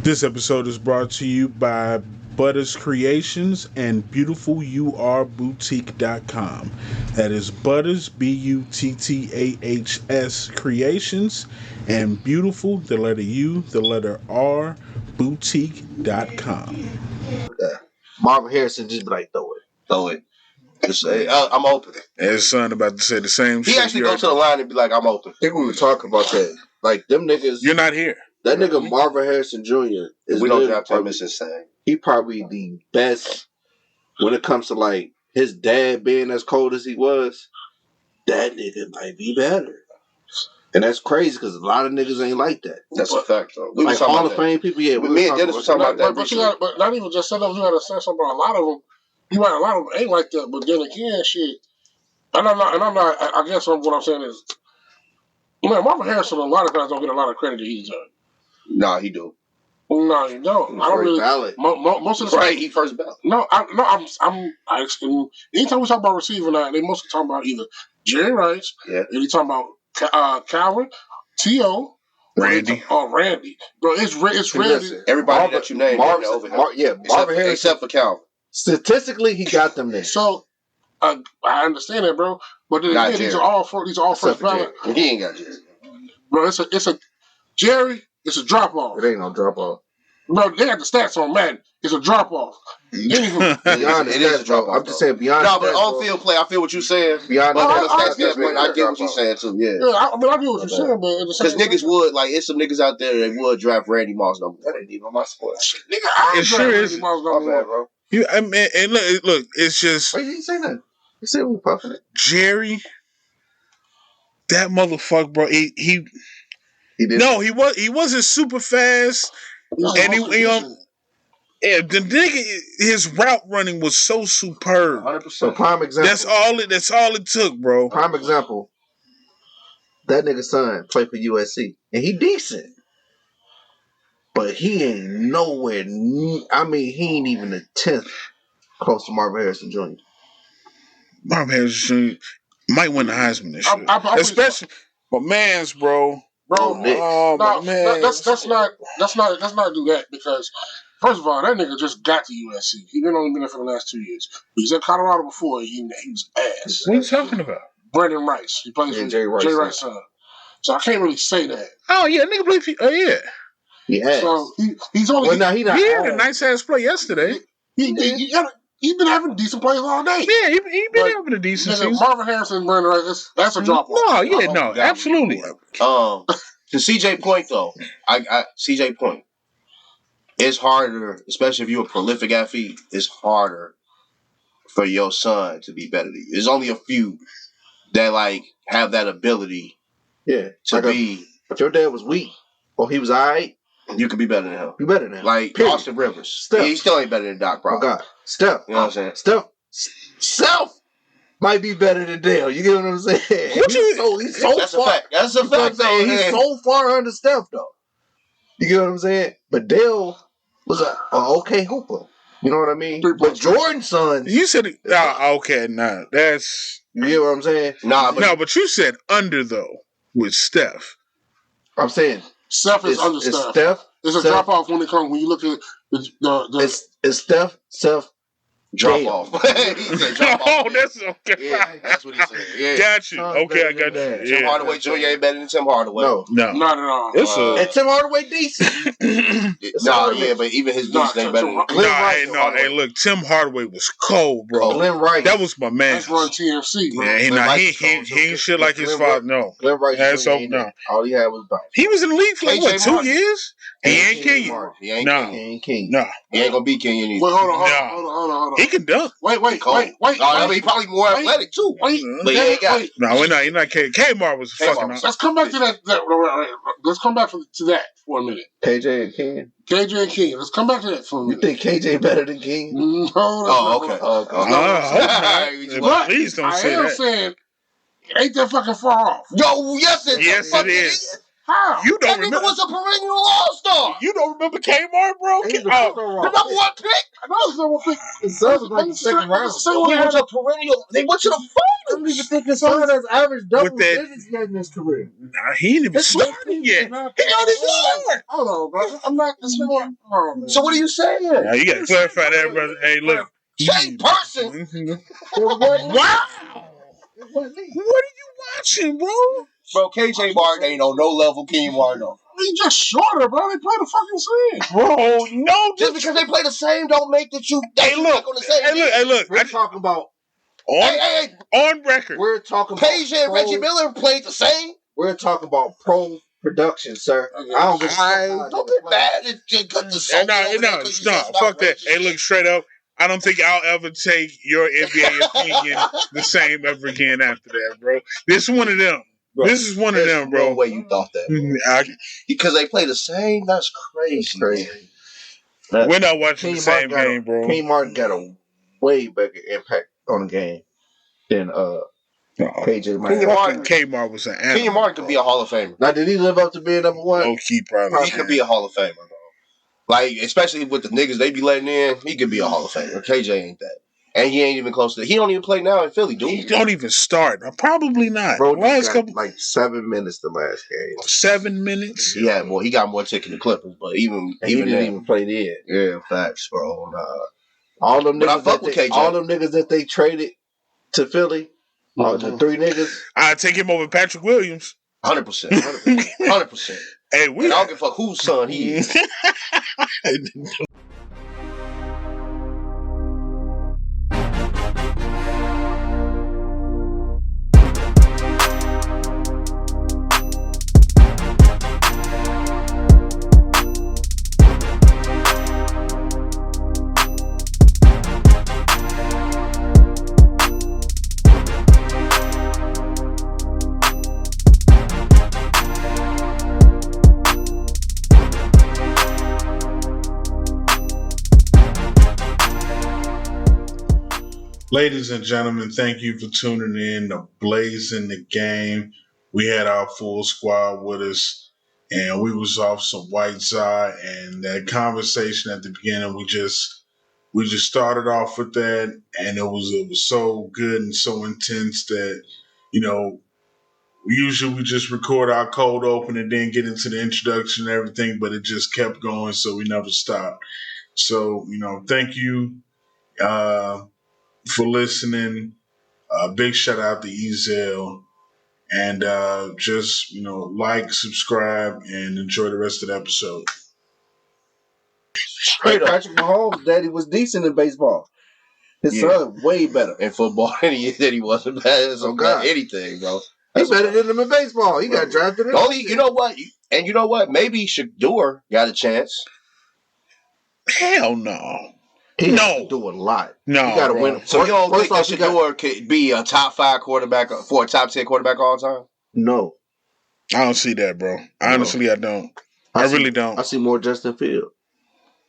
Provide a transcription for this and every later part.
This episode is brought to you by Butters Creations and BeautifulURBoutique.com. That is Butters, Buttahs Creations, and Beautiful, the letter U, the letter R, Boutique.com. Marvin Harrison just be like, throw it. Just say, I'm open. And his son about to say the same shit. He actually go to the line and be like, I'm open. I think we were talking about that. Like, them niggas. You're not here. That nigga Marvin Harrison Jr. If we don't drop time, it's insane. He probably the best when it comes to like his dad being as cold as he was. That nigga might be better, and that's crazy because a lot of niggas ain't like that. That's a fact, though. We like Hall of Fame people, yeah. Me and Dennis were talking about that. But you got, but not even just say that. You got to say something about a lot of them. You right, a lot of them ain't like that. But then again, shit. And I'm not. I guess what I'm saying is, man, Marvin Harrison a lot of times don't get a lot of credit that he deserves. Nah, he do. No, you don't. I don't really. Most of the time, he first ballot. I'm. Anytime we talk about receiving that, they mostly talk about either Jerry Rice, and they talking about Calvin, T.O., Randy. Randy. Bro, it's Randy. Everybody that you named, Marvin Harrison, except for Calvin. Statistically, he got them there. So I understand that, bro. But then again, these are all first ballot. He ain't got Jerry. Bro, it's a Jerry. It's a drop off. It ain't no drop off. Bro, they got the stats on Madden. It's a drop off. It is a drop off. I'm just saying beyond. No, but on field play, I feel what you're saying. Beyond I get what you're saying too. Yeah. I get what you're saying, but because niggas would like, it's some niggas out there that would draft Randy Moss number. That ain't even on my sport. Nigga, I sure is. Randy Moss number one, bro. And look, it's just. Why you didn't say that? You said we puffing it. Jerry, that motherfucker, bro. He he wasn't super fast, and the nigga, his route running was so superb. 100%. So prime example. That's all it took, bro. Prime example. That nigga's son played for USC, and he decent, but he ain't nowhere. I mean, he ain't even a 10th close to Marvin Harrison Jr. Marvin Harrison Jr. might win the Heisman this year, especially my man's, bro. Bro, man. Let's not do that because first of all, that nigga just got to USC. He only been there for the last 2 years. He was at Colorado before. He was ass. What are you talking about? Brandon Rice. He plays with Jay Rice's son. So I can't really say that. Oh yeah, nigga played for yeah. He has. So he's only. Well, now he not. He had a nice ass play yesterday. He's been having decent plays all day. Yeah, he been having a decent season. Marvin Harrison and Brandon Rice, that's a drop off. No, absolutely. To CJ Point though, CJ Point, it's harder, especially if you're a prolific athlete. It's harder for your son to be better than you. There's only a few that like have that ability. Yeah, to be. If your dad was weak or he was alright, you could be better than him. Be better than him. Like period. Austin Rivers. Steph. He still ain't better than Doc Brown. Oh God, Steph. You know what I'm saying? Steph might be better than Dale. You get what I'm saying? He's so that's far. A fact. That's a fact. Though, he's so far under Steph though. You get what I'm saying? But Dale was an okay hooper. You know what I mean? But Jordan's son. You said okay. Nah, that's. You get what I'm saying? But you said under though with Steph. I'm saying Steph is under Steph. It's a drop off when you look at the it's Steph. Drop off. He said drop off. Oh, that's okay. Yeah, that's what he said. Yeah. Got you. Okay, I got you. Tim Hardaway Jr. ain't better than Tim Hardaway. No, not at all. And Tim Hardaway decent. But even his decent ain't better than Hey, look, Tim Hardaway was cold, bro. Glenn Rice. That was my man. That's run TFC, bro. Yeah, he ain't shit like his father. No. Glenn Rice. All he had was bounce. He was in the league for like 2 years? He ain't king. He ain't king. No. He ain't gonna be king anymore. Wait, hold on. He can dunk. Wait. He probably more athletic too. But he ain't got it. No, we're not K. Kmart was fucking. Let's come back to that. Let's come back to that for a minute. KJ and King. Let's come back to that for a minute. You think KJ better than King? No. But please don't say that. I am saying, ain't that fucking far off? Yo, yes it is. Yes, it is. How? You don't That remember? nigga was a perennial all-star. You don't remember Kmart, bro? He's the The number one pick. I know it's number one pick. His son was like the second round. He was a perennial. They went to the I don't even finals. think his son has average double With that- digits yet in his career. Nah, he ain't even started yet. He already started. Hold on, bro. I'm not. This nigga. Oh, man. So what are you saying? Now, you gotta clarify that, brother. Hey, look. Same person. Wow. What are you watching, bro? Bro, KJ Martin ain't on no level King Martin on. He just shorter, bro. They play the fucking same. Bro, no. Just because they play the same don't make that you look on the same Hey, look. We're talking about. On record. We're talking about. Paige and Reggie Miller played the same. We're talking about pro production, sir. I don't give a fuck. Don't get mad at you cut the song. No, fuck that. Hey, look, straight up. I don't think I'll ever take your NBA opinion the same ever again after that, bro. This is one of them. Bro, this is one of them, bro. No way you thought that. Because they play the same. That's crazy. We're not watching the same game, bro. King Martin got a way bigger impact on the game than KJ Martin. Kmart was an animal. King Martin could be a Hall of Famer. Now, did he live up to being number one? Oh, probably. He could be a Hall of Famer, bro. Like, especially with the niggas they be letting in, he could be a Hall of Famer. KJ ain't that. And he ain't even close to that. He don't even play now in Philly, dude. He don't even start. Probably not. Bro, last couple like 7 minutes the last game. 7 minutes? Yeah, well, he got more tick in the Clippers, but he didn't even play there. Yeah, facts, bro. All them niggas that they traded to Philly, the 3 niggas. I'd take him over Patrick Williams. 100%. 100%. Hey, I don't give a fuck whose son he is. Ladies and gentlemen, thank you for tuning in to Blazing the Game. We had our full squad with us, and we was off some White Side, and that conversation at the beginning, we just started off with that, and it was so good and so intense that, usually we just record our cold open and then get into the introduction and everything, but it just kept going, so we never stopped. So, thank you for listening. Big shout out to Ezel. And just, like, subscribe, and enjoy the rest of the episode. Straight up. Patrick Mahomes' daddy was decent in baseball. His son way better in football than he wasn't bad at anything, bro. He's better than him in baseball. He got drafted in. You know what? Maybe Shador got a chance. Hell no. He has to do a lot. No, he got to win. So you don't think that Shador could be a top 5 quarterback for a top 10 quarterback all the time? No, I don't see that, bro. Honestly, I don't. I really don't. I see more Justin Fields.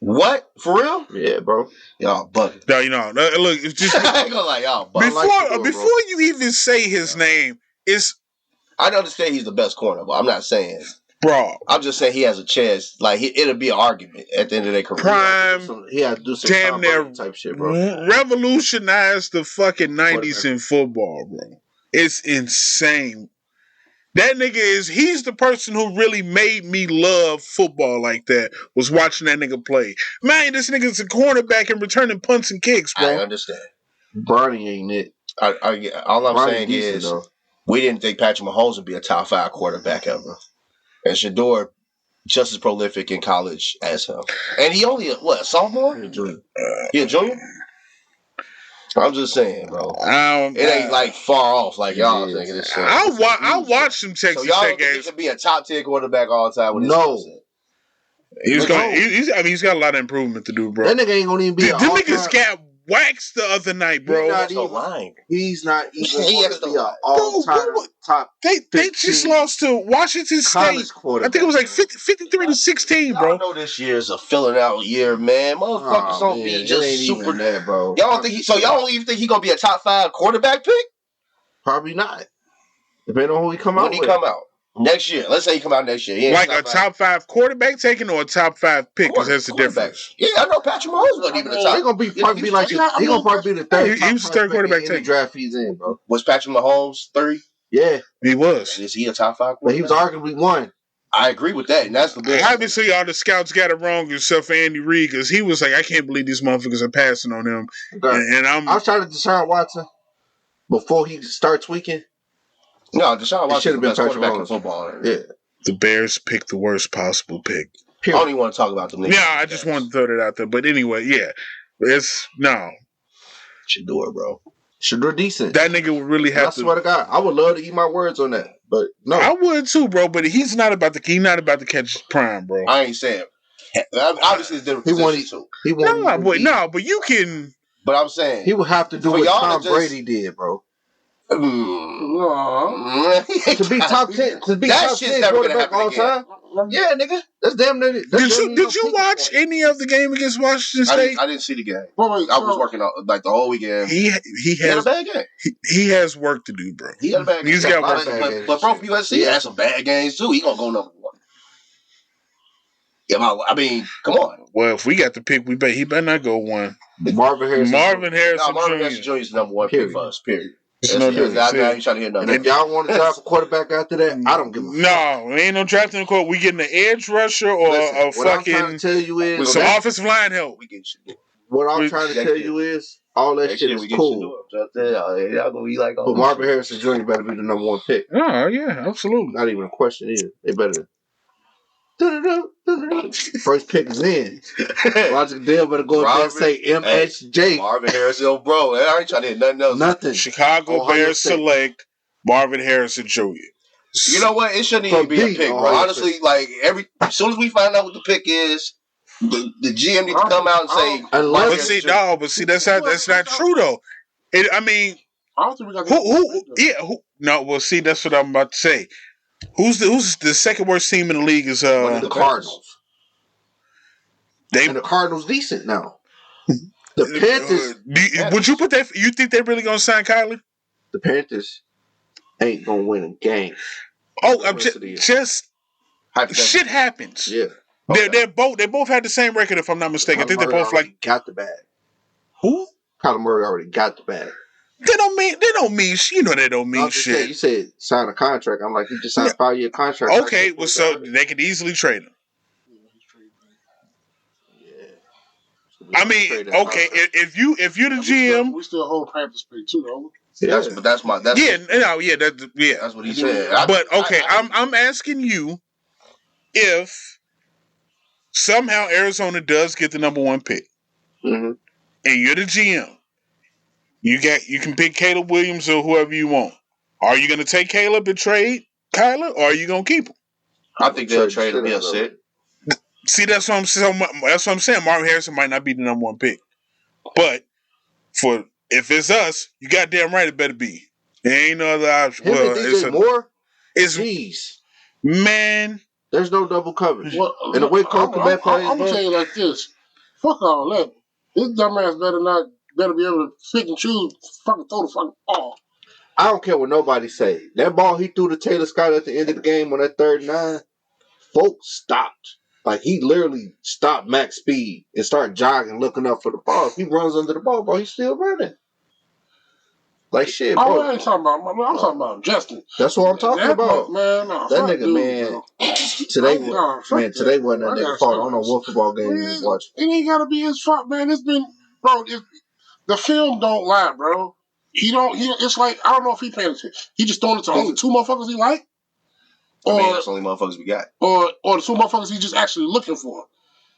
What? For real? Yeah, bro. Y'all bugging. No, look, it's just I ain't gonna lie, y'all bugging. Before you even say his name, I understand he's the best corner, but I'm not saying. Bro, I'm just saying he has a chance. Like, it'll be an argument at the end of their career. Prime, he had to do some damn near type shit, bro. Revolutionized the fucking 90s in football, bro. It's insane. That nigga he's the person who really made me love football like that, was watching that nigga play. Man, this nigga's a cornerback and returning punts and kicks, bro. I understand. Bronny ain't it. All I'm saying is, we didn't think Patrick Mahomes would be a top 5 quarterback ever. And Shador, just as prolific in college as him. And he only, a sophomore? He a junior. He a junior? I'm just saying, bro. It ain't like far off like y'all thinking this shit. I'll watch some Texas Tech games. He could be a top 10 quarterback all the time with his He's got a lot of improvement to do, bro. That nigga ain't gonna even be Them niggas got waxed the other night, bro. He's not even going to be an all-time top. They just lost to Washington State. I think it was like 53-16, bro. I know this year's a filling out year, man. Motherfuckers don't be just super there, bro. Y'all don't even think he gonna be a top 5 quarterback pick? Probably not. Depending on who he come out. When he come out. Next year. Let's say he come out next year. He ain't Like a top 5 quarterback taking or a top 5 pick, because that's the difference. Yeah, I know Patrick Mahomes wasn't even the top. He gonna probably be like he gonna probably be the third. He was the third quarterback in the draft he's in, bro. Was Patrick Mahomes 3? Yeah, he was. Is he a top 5 quarterback? But he was arguably 1. I agree with that, and that's the best. Obviously, all the scouts got it wrong except for Andy Reid, because he was like, I can't believe these motherfuckers are passing on him. Okay. And I was trying to Deshaun Watson before he starts tweaking. No, Deshaun Watson should have been quarterback in football. Yeah. The Bears picked the worst possible pick. I don't even want to talk about them. Yeah, I just wanted to throw that out there. But anyway, yeah. It's no. Shador, bro. Shador decent. That nigga would really have to. I swear to God, I would love to eat my words on that. But no. I would too, bro, but he's not about to catch his prime, bro. I ain't saying. Obviously, it's different. He won. No, but you can. But I'm saying he would have to do what Tom Brady did, bro. To be top 10, top 10 quarterback all time. Yeah, nigga, that's damn near. Did you watch any of the game against Washington State? I didn't see the game. I was working out like the whole weekend. He had a bad game. He has work to do, bro. He had a bad game. He's got work to do. But bro, from USC, he had some bad games too. He gonna go number 1. Yeah, I mean, come on. Well, if we got the pick, he better not go 1. Marvin Harrison Jr. is number 1 pick for us. Period. No difference. Now you trying to hear nothing. And if y'all want to draft a quarterback after that, I don't give a fuck. No, ain't no drafting a quarterback. We getting an edge rusher or a what I'm trying to tell you is with some offensive line help. We get shit. What I'm trying to tell you is all that shit is cool. Y'all gonna be like, but Marvin Harrison Jr. better be the number 1 pick. Oh yeah, absolutely. Not even a question either. They better. First pick is in. Roger Goodell better go up there and say MSJ. Marvin Harrison, bro. I ain't trying to hear nothing else. Nothing. Chicago Bears select Marvin Harrison Jr. You know what? It shouldn't even be a pick, bro. Honestly, like as soon as we find out what the pick is, the GM needs to come out and say. But see, that's not true though. I mean, I don't think we got no. Well, see, that's what I'm about to say. Who's the second worst team in the league is the Cardinals. And the Cardinals decent now. The Panthers. Would you put that? You think they're really gonna sign Kyler? The Panthers ain't gonna win a game. Oh, I'm just shit happens. Yeah, they both had the same record if I'm not mistaken. I think they both got the bag. Who? Kyler Murray already got the bag. They don't mean you know they don't mean shit. You said sign a contract. I'm like, he just signed a 5-year contract. Okay, well, so they could easily trade him. I mean, okay, if you're the GM, we still hold Panthers pick too, though. Yeah, that's what he said. But okay, I'm asking you if somehow Arizona does get the number 1 pick, and you're the GM. You can pick Caleb Williams or whoever you want. Are you going to take Caleb and trade Kyler, or are you going to keep him? I think they'll trade him. He'll sit. See, that's what I'm saying. Marvin Harrison might not be the number 1 pick, but if it's us, you goddamn right it better be. There ain't no other option. Jeez, man. There's no double coverage. And the way Cole Quebec plays, I'm gonna tell you like this: fuck all that. This dumbass better be able to pick and choose. Fucking throw the fucking ball. I don't care what nobody say. That ball he threw to Taylor Scott at the end of the game on that 3rd and 9, folks stopped. Like, he literally stopped max speed and started jogging, looking up for the ball. If he runs under the ball, bro, he's still running. Like, shit, bro. I ain't talking about, I'm talking about Justin. That's what I'm talking about. Man, that nigga, man. Today wasn't that nigga fault. I don't know what football game he was watching. It ain't got to be his fault, man. It's been, bro, the film don't lie, bro. It's like, I don't know if he paying attention. He just throwing it to only 2 motherfuckers he like. That's the only motherfuckers we got. Or the 2 motherfuckers he just actually looking for.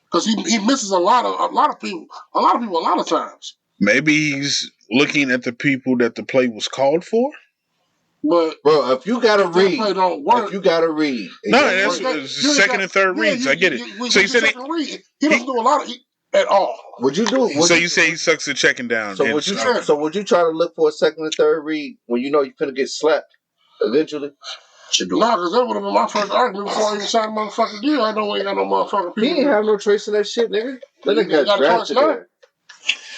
Because he misses a lot of people a lot of times. Maybe he's looking at the people that the play was called for. But bro, if you gotta read, don't work, if you gotta read, no, that's second and third reads. I get it. So you said he doesn't do a lot of at all. Would you do? So you say he sucks at checking down? So would you try to look for a second and third read when you know you're gonna get slapped eventually? Nah, because that would have been my first argument before I even signed a motherfucking deal. I know we ain't got no motherfucking people. He ain't have no trace in that shit, nigga. That nigga got drafted there.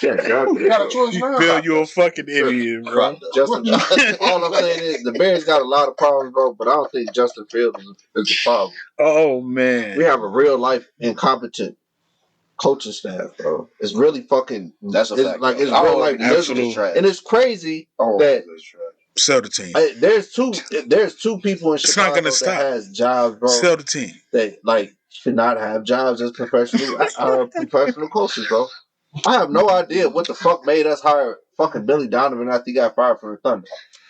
Yeah, God, You got a choice now. Phil, you a fucking idiot, bro. Justin, all I'm saying is the Bears got a lot of problems, bro, but I don't think Justin Fields is the problem. Oh man, We have a real life incompetent coaching staff, bro. It's really fucking. That's a fact. Like it's I real don't life think this absolutely. is trash. and it's crazy that sell the team. there's two people in It's not Chicago gonna that stop. has jobs, bro. Sell the team. That like should not have jobs as professional coaches, bro. I have no idea what the fuck made us hire fucking Billy Donovan after he got fired from the Thunder.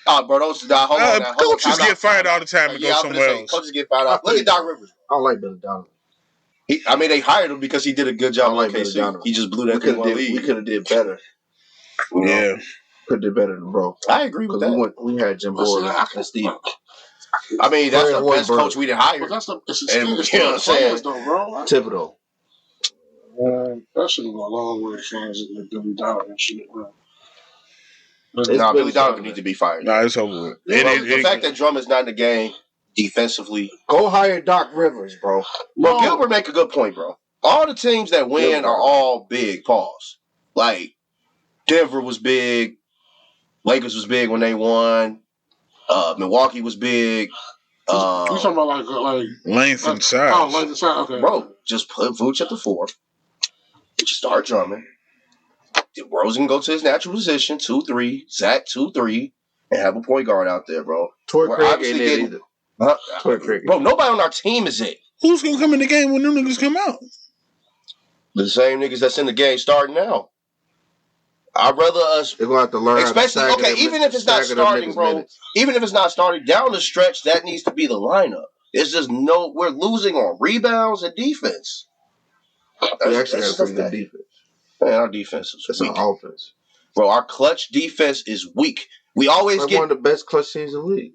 Oh, bro, those hold on now. Hold Coaches on, get fired all the time and go somewhere else. Coaches get fired off. Look at Doc Rivers. I don't like Billy Donovan. They hired him because he did a good job on Billy KC. Donovan. He just blew that thing one lead. We could have did better. Yeah. Could have did better than bro. I agree with that. We had Jim Boyd and Steve. I mean, that's the best coach we didn't hire. But that's it's You know what I'm saying? though, bro. Thibodeau. That should go a long way as far as the Billy Donovan shit, bro. Billy Donovan needs to be fired. Nah, it's over with. The fact that Drummond's not in the game defensively. Go hire Doc Rivers, bro. Bro, Gilbert make a good point, bro. All the teams that win are all big. Pause. Like Denver was big. Lakers was big when they won. Milwaukee was big. You talking about like length and size? Oh, length and size. Okay, bro. Just put Vooch at the 4. Just start Drummond. Rose can go to his natural position, 2-3. Zach 2-3, and have a point guard out there, bro. Torrey Craig ain't it either. Torrey Craig. Bro, nobody on our team is it. Who's gonna come in the game when them niggas come out? The same niggas that's in the game starting now. I'd rather us. They're gonna have to learn. Especially even if it's not starting, bro. Minutes. Even if it's not starting down the stretch, that needs to be the lineup. It's just we're losing on rebounds and defense. We actually have pretty good defense. Man, our defense is weak. That's our offense. Bro, our clutch defense is weak. We always get one of the best clutch teams in the league.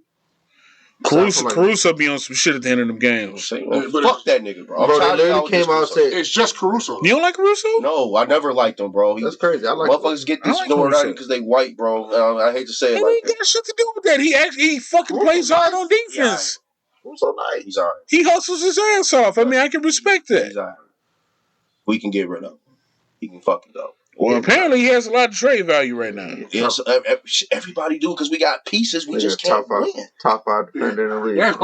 Caruso be on some shit at the end of the games. Fuck that nigga, bro. Bro, they literally came out and said it's just Caruso. You don't like Caruso? No, I never liked him, bro. That's crazy. I like motherfuckers get this door out because they white, bro. I hate to say it. He ain't got shit to do with that. He fucking plays hard on defense. He's so nice. He's alright. He hustles his ass off. I mean, I can respect that. He's alright. We can get rid of him. He can fucking go. Well, apparently he has a lot of trade value right now. Yes, everybody do because we got pieces. We just can't win. Top 5 defender in the league. Yeah,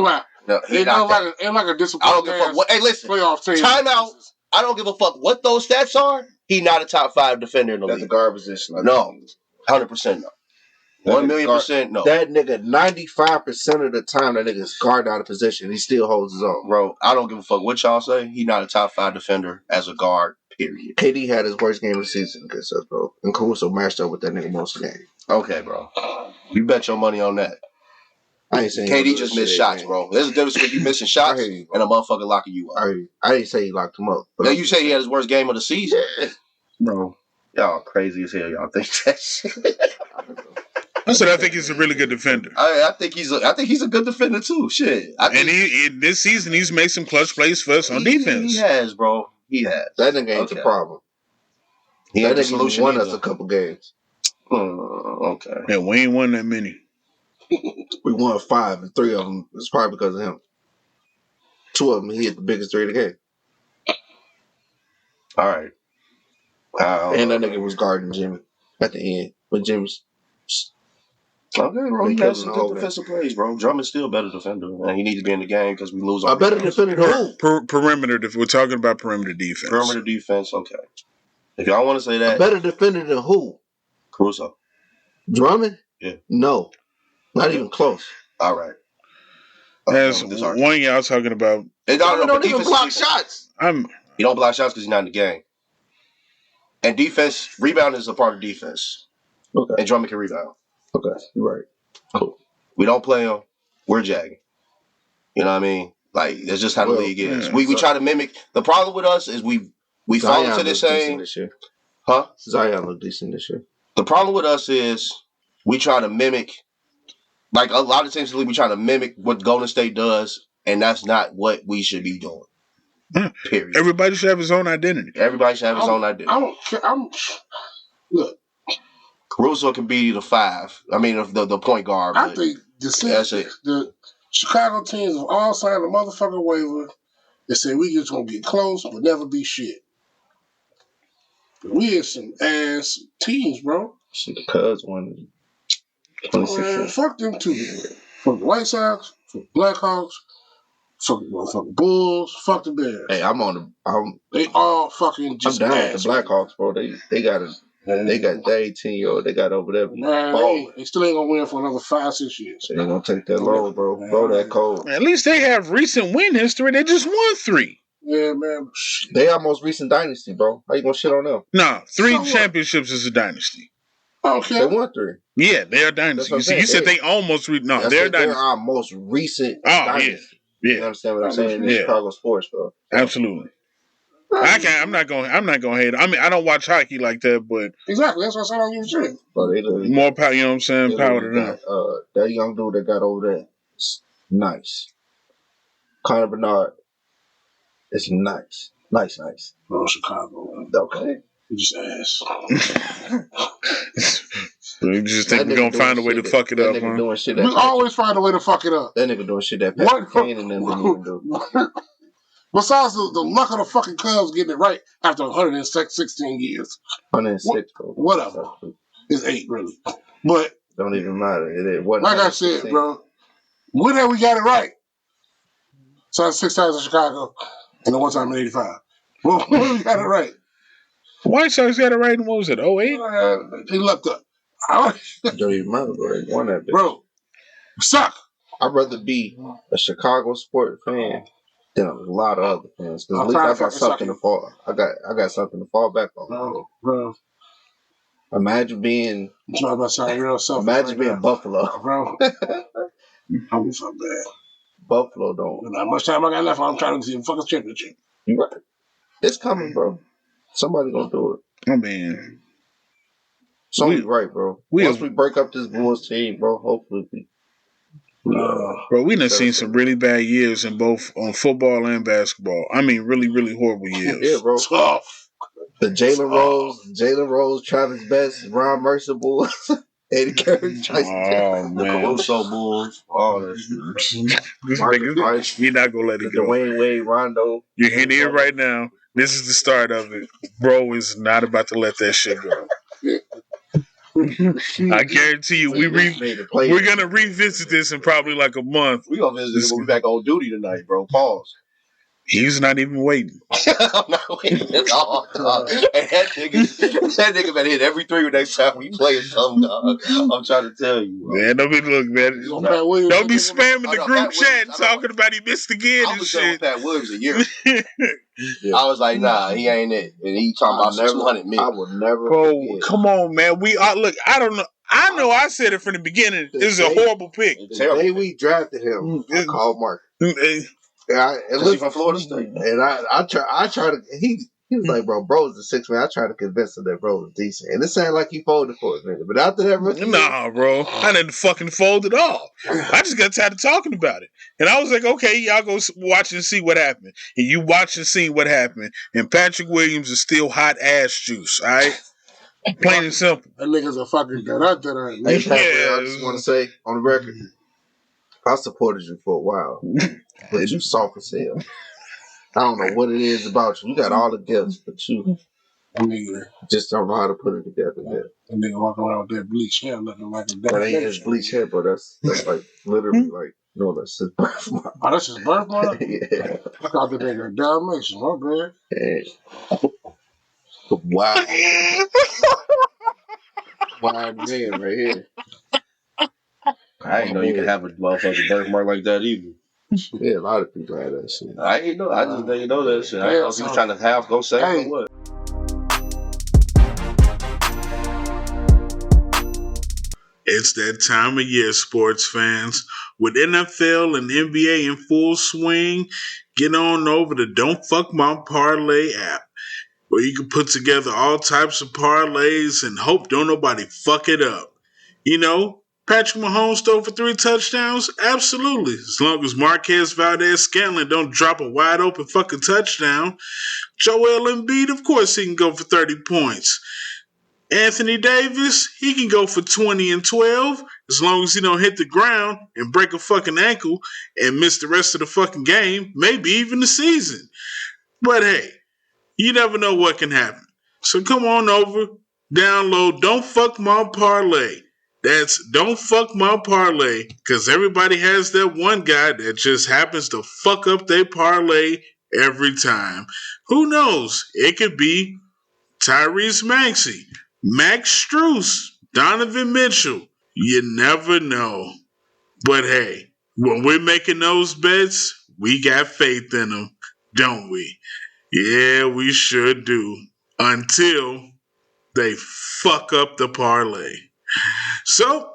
no, ain't like a disappointing. I don't give a fuck. Hey, listen. Playoff team. Time out. I don't give a fuck what those stats are. He not a top 5 defender in the league. The guard position. No, 100% no. 1,000,000% no. That nigga 95% of the time that nigga's guard out of position. He still holds his own. Bro, I don't give a fuck what y'all say. He not a top 5 defender as a guard. Period. KD had his worst game of the season against us, bro. And Caruso matched up with that nigga most of the game. Okay, bro. You bet your money on that. I ain't saying KD just missed shots, bro. There's a difference between you missing shots and a motherfucker locking you up. I didn't say he locked him up. But you say he had his worst game of the season? Yeah. Bro, y'all crazy as hell. Y'all think that shit. I said I think he's a really good defender. I think he's a good defender too. Shit. This season he's made some clutch plays for us on defense. He has, bro. He has. That nigga ain't the problem. That nigga won us a couple games. Okay. Yeah, we ain't won that many. We won 5, and 3 of them was probably because of him. 2 of them, he hit the biggest 3 of the game. All right. And that nigga was guarding Jimmy at the end. But Jimmy's... Okay, bro. He has some good defensive plays, bro. Drummond's still a better defender, and he needs to be in the game because we lose. A better defender than who? Perimeter. We're talking about perimeter defense. Perimeter defense. Okay. If y'all want to say that, a better defender than who? Caruso. Drummond? Yeah. No, not even close. All right. As one of y'all talking about, Drummond don't even block shots. He don't block shots because he's not in the game. And defense, rebound is a part of defense. Okay. And Drummond can rebound. Okay, you're right. Cool. We don't play him. We're jagging. You know what I mean? Like, that's just how the league is. We try to mimic. The problem with us is we fall into the same. Huh? Zion looked decent this year. The problem with us is we try to mimic. Like, a lot of teams in the league, we try to mimic what Golden State does, and that's not what we should be doing. Period. Everybody should have his own identity. Everybody should have his own identity. I don't care. Look. Caruso can be the 5. I mean, the point guard. I think the Chicago teams have all signed a motherfucking waiver that say we just gonna get close but never be shit. We had some ass teams, bro. Shit, the Cubs won Man, 2016. fuck them too. Fuck the White Sox, fuck the Blackhawks, fuck the motherfucking Bulls, fuck the Bears. Hey, They all fucking I'm just down with ass. the Blackhawks, bro. They got that 18-year-old. They got over there. Man, they still ain't gonna win for another 5-6 years. They ain't gonna take that load, bro. Bro, that cold. At least they have recent win history. They just won 3. Yeah, man. They our most recent dynasty, bro. How you gonna shit on them? No, 3 So what? championships is a dynasty. Okay. They won 3. Yeah, they're a dynasty. That's what I'm You said saying. they almost no, They're they're a dynasty. our most recent Oh, dynasty. yeah. You understand what I'm saying? In Yeah. Chicago sports, bro. Absolutely. I'm not gonna hate it. I mean, I don't watch hockey like that, but Exactly. That's what I said on you shit. Bro, they literally more power. You know what I'm saying? they Power to literally them. got, that young dude that got over there, is nice. Connor Bernard is nice. Nice. Bro, Chicago, man. Okay. You just ass. You just think we're gonna find a way to fuck it up, That nigga huh? doing shit We always find a way to fuck it up. That nigga doing shit that Patrick Kane and them didn't even do. Besides the luck of the fucking Cubs getting it right after 116 years. 106, bro. Whatever. It's 8, really. But Don't even matter. It wasn't like I said, bro, when have we got it right? So that's 6 times in Chicago and the 1 time in 85. Well, when we got it right? White Sox got it right in, what was it, 08? They lucked up. Don't even matter, bro. They won that bitch. Bro, suck. I'd rather be a Chicago sport fan than a lot of other fans. Because at least I got something to fall. I got something to fall back on. Bro. Imagine being Imagine being Buffalo. Bro. I'm so bad. Buffalo don't. Not much time I got left. I'm trying to see the fucking championship. You right. It's coming, bro. Somebody gonna do it. I mean, Somebody's right, bro. Once we break up this Bulls team, bro, hopefully bro, we done seen some really bad years in both on football and basketball. I mean, really, really horrible years. Yeah, bro. Tough. The Jalen Rose, Travis Best, Ron Mercer Bulls, Eddie Curry, oh man, the Caruso Bulls, all that shit. You're not gonna let it go. Dwayne Wade, Rondo. You're hitting it right now. This is the start of it. Bro is not about to let that shit go. I guarantee you, we're gonna revisit this in probably like a month. We gonna visit this when we back on duty tonight, bro. Pause. He's not even waiting. I'm not waiting at all, dog. And that nigga better hit every 3 next time we play something, dog. I'm trying to tell you, bro. Man, don't be spamming the group chat talking about he missed again and shit. I was done with Pat Williams a year. I was like, nah, he ain't it. And he talking about 200 million. I would never. Bro, come on, man. Look, I don't know. I know I said it from the beginning. This is a horrible pick. The day we drafted him, I called Mark. He's from Florida State. And I try to, he was like, bro's the 6th man. I try to convince him that bro was decent. And it sounded like he folded for us, nigga. But after that, nah, bro. I didn't fucking fold at all. I just got tired of talking about it. And I was like, okay, y'all go watch and see what happened. And you watch and see what happened. And Patrick Williams is still hot ass juice, all right? Plain and simple. That nigga's a fucking good. Hey, Pat, I just want to say, on the record, I supported you for a while. But you soft as hell. I don't know what it is about you. You got all the gifts, but you just don't know how to put it together. That nigga walking around with that bleach hair looking like a damn. That ain't his bleach hair, but that's like literally like, no, that's his birthmark. Oh, that's his birthmark? Yeah. I thought that nigga a Dalmatian, my bad. Yeah. Wow. Wild man right here. I ain't know you could have a motherfucking birthmark like that either. Yeah, a lot of people have that shit. I ain't know. I just didn't know that shit. I didn't know if he was trying to go say or what. It's that time of year, sports fans. With NFL and NBA in full swing, get on over to Don't Fuck My Parlay app, where you can put together all types of parlays and hope don't nobody fuck it up. You know, Patrick Mahomes throw for 3 touchdowns? Absolutely. As long as Marquez Valdez-Scantling don't drop a wide open fucking touchdown. Joel Embiid, of course he can go for 30 points. Anthony Davis, he can go for 20 and 12 as long as he don't hit the ground and break a fucking ankle and miss the rest of the fucking game, maybe even the season. But hey, you never know what can happen. So come on over, download Don't Fuck My Parlay. That's Don't Fuck My Parlay, because everybody has that one guy that just happens to fuck up their parlay every time. Who knows? It could be Tyrese Maxey, Max Strus, Donovan Mitchell. You never know. But hey, when we're making those bets, we got faith in them, don't we? Yeah, we sure do. Until they fuck up the parlay. So,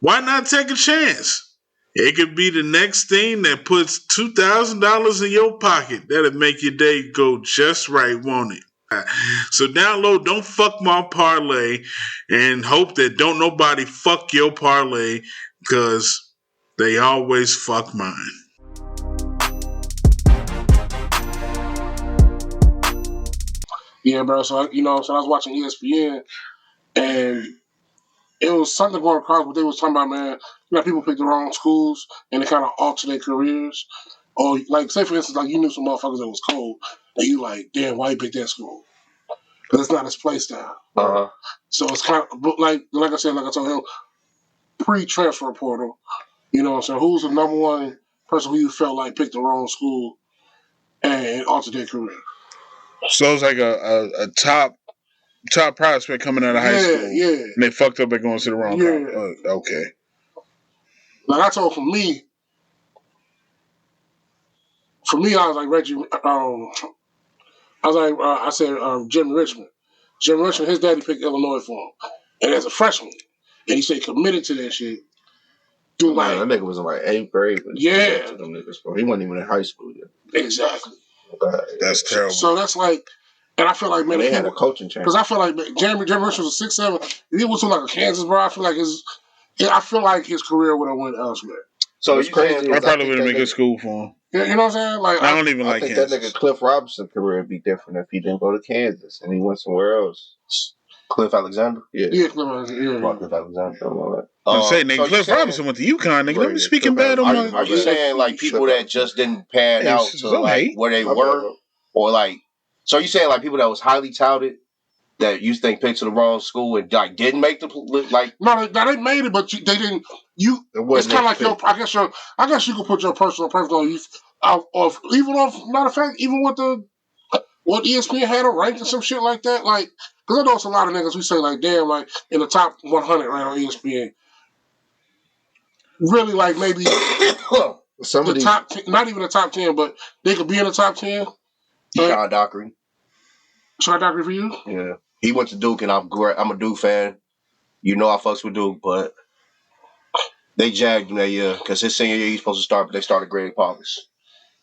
why not take a chance? It could be the next thing that puts $2,000 in your pocket. That'll make your day go just right, won't it? So download Don't Fuck My Parlay and hope that don't nobody fuck your parlay, because they always fuck mine. Yeah, bro. So I was watching ESPN, and it was something going across. But they was talking about, man, people pick the wrong schools and they kind of alter their careers. Or like, say for instance, like you knew some motherfuckers that was cold, and you like, damn, why you pick that school? Because it's not his play style. So it's kind of like I said, like I told him, pre-transfer portal. You know what I'm saying? Who's the number one person who you felt like picked the wrong school and altered their career? So it's like a top prospect coming out of high school. Yeah. And they fucked up by going to the wrong college. Okay. Like I told, for me, I was like Reggie. I said Jimmy Richmond. Jimmy Richmond, his daddy picked Illinois for him, and as a freshman, and he stayed committed to that shit. Dude, that nigga was in like 8th grade. Yeah, to them niggas, bro. He wasn't even in high school yet. Exactly. That's terrible. So that's like, and I feel like, man, they had a coaching change, because I feel like Jeremy Richmond was a 6'7". If he went to like a Kansas, bro, I feel like his career would have went elsewhere. So it's crazy. I probably would have been a good school for him. Yeah, you know what I'm saying? Like I don't even like Kansas. Kansas. That nigga Cliff Robinson's career would be different if he didn't go to Kansas and he went somewhere else. Cliff Alexander? Yeah, Cliff Alexander. Cliff Alexander. I'm saying, nigga, Cliff Robinson went to UConn, nigga. Don't be speaking bad on my... Are you saying, like, people that just didn't pan out to, like, where they were? Or, like... So you saying, like, people that was highly touted that you think picked to the wrong school and, like, didn't make the... like? No, they made it, but they didn't... It's kind of like I guess you could put your personal preference on even off... Matter of fact, even with what ESPN had a rank and some shit like that, like... Because I know it's a lot of niggas who say, like, damn, like, in the top 100 right on ESPN. Really, like, maybe the top 10, not even the top 10, but they could be in the top 10. Sean Dockery. Sean Dockery for you? Yeah. He went to Duke, and I'm a Duke fan. You know I fucks with Duke, but they jagged him that year because his senior year he's supposed to start, but they started Greg Paulus.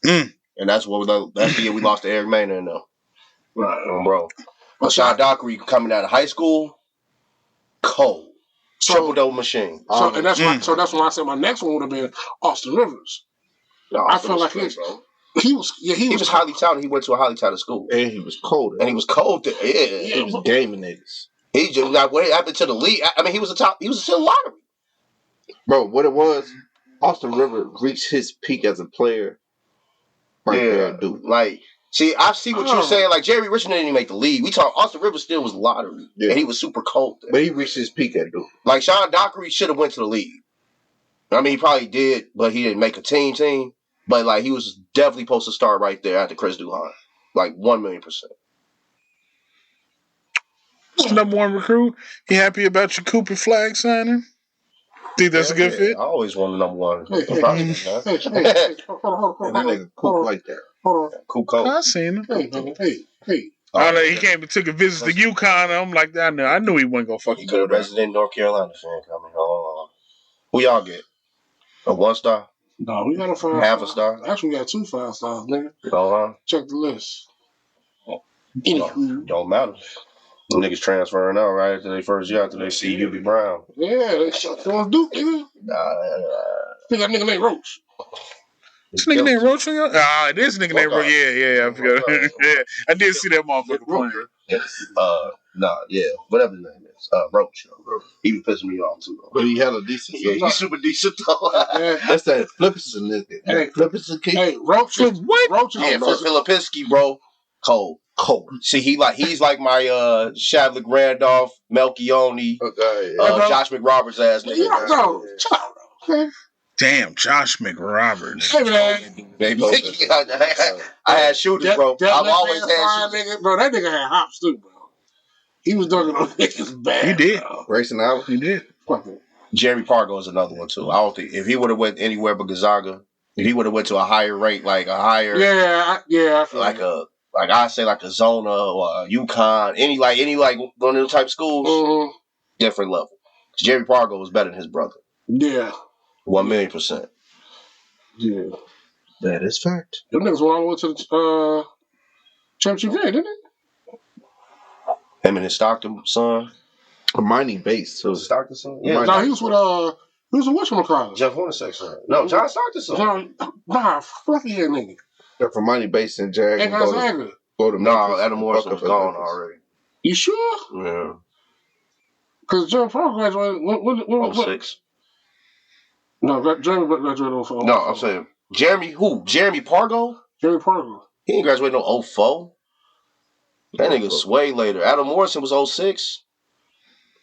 And that's the year we lost to Eric Maynard, though. Right. Bro. But Sean Dockery coming out of high school, cold. Triple-double machine. So that's why I said my next one would have been Austin Rivers. No, I felt like he was highly touted. He went to a highly touted school. And he was cold. And he was cold. He was gaming niggas. He just got way up into the league. I mean, he was still lottery. Bro, what it was, Austin Rivers reached his peak as a player there, dude. Like, see, I see what you're saying. Like, Jerry Richmond didn't even make the league. We talk Austin Rivers still was lottery. Yeah. And he was super cold there. But he reached his peak at Duke. Like, Sean Dockery should have went to the league. I mean, he probably did, but he didn't make a team. But, like, he was definitely supposed to start right there after Chris Duhon. Like, 1,000,000%. Number one recruit. You happy about your Cooper Flag signing? Think that's a good fit? I always want the number one. Hey, and that nigga Coop like that. Hold on. Cool coach. I seen him. Hey. I know he came and took a visit to UConn. I'm like, I knew he wasn't gonna fucking go. He's a resident North Carolina fan coming. Hold on. Who y'all get? A 1-star? No, we got a 5-star. Half a star? Actually, we got 2 5-stars, nigga. Check the list. Don't matter. Them niggas transferring out right after their first year after they see UB Brown. Yeah, they shut down Duke, nigga. Think that nigga named Roach. This nigga named Roach? This nigga named Roach. Yeah, I forgot. Yeah, I did see that motherfucker playing. Whatever his name is. Roach. He be pissing me off too, though. But he had a decent. Yeah, he's super decent though. That's that Flipperson nigga. Hey, Flipperson kid. Hey, Roach. What? Roach is Filipinski, bro. Cold. cold. See, he's like my Shadlick Randolph, Melchione, Josh McRoberts ass nigga. No, chill out, okay? Damn, Josh McRoberts. Hey, man. Baby, I had shooters, bro. I've always had shooters. Nigga, bro, that nigga had hops too, bro. He was dunking on niggas bad. He did. Bro. Grayson Allen? He did. Jeremy Pargo is another one too. I don't think if he would have went anywhere but Gonzaga, if he would have went to a higher rate, like a higher, like I say like a Zona or a UConn, any one of those type of schools, different level. Jeremy Pargo was better than his brother. Yeah, 1,000,000%. Yeah, that is fact. Them niggas went all the way to the championship game, didn't they? Him and his Stockton son. Hermione Bates. So Stockton son? Yeah. No, he was with whatchamacallit? Jeff Hornacek's son. No, John Stockton's son. Nah, fluffy head nigga. Hermione Bates and Jag. Ain't Gonzaga. No, Adam Morrison was gone already. You sure? Yeah. Because Jeremy Parker graduated. What? 06. No, Jeremy graduated 04. No, I'm saying Jeremy who? Jeremy Pargo? Jeremy Parker. He didn't graduate no 04. That nigga's way later. Adam Morrison was 06.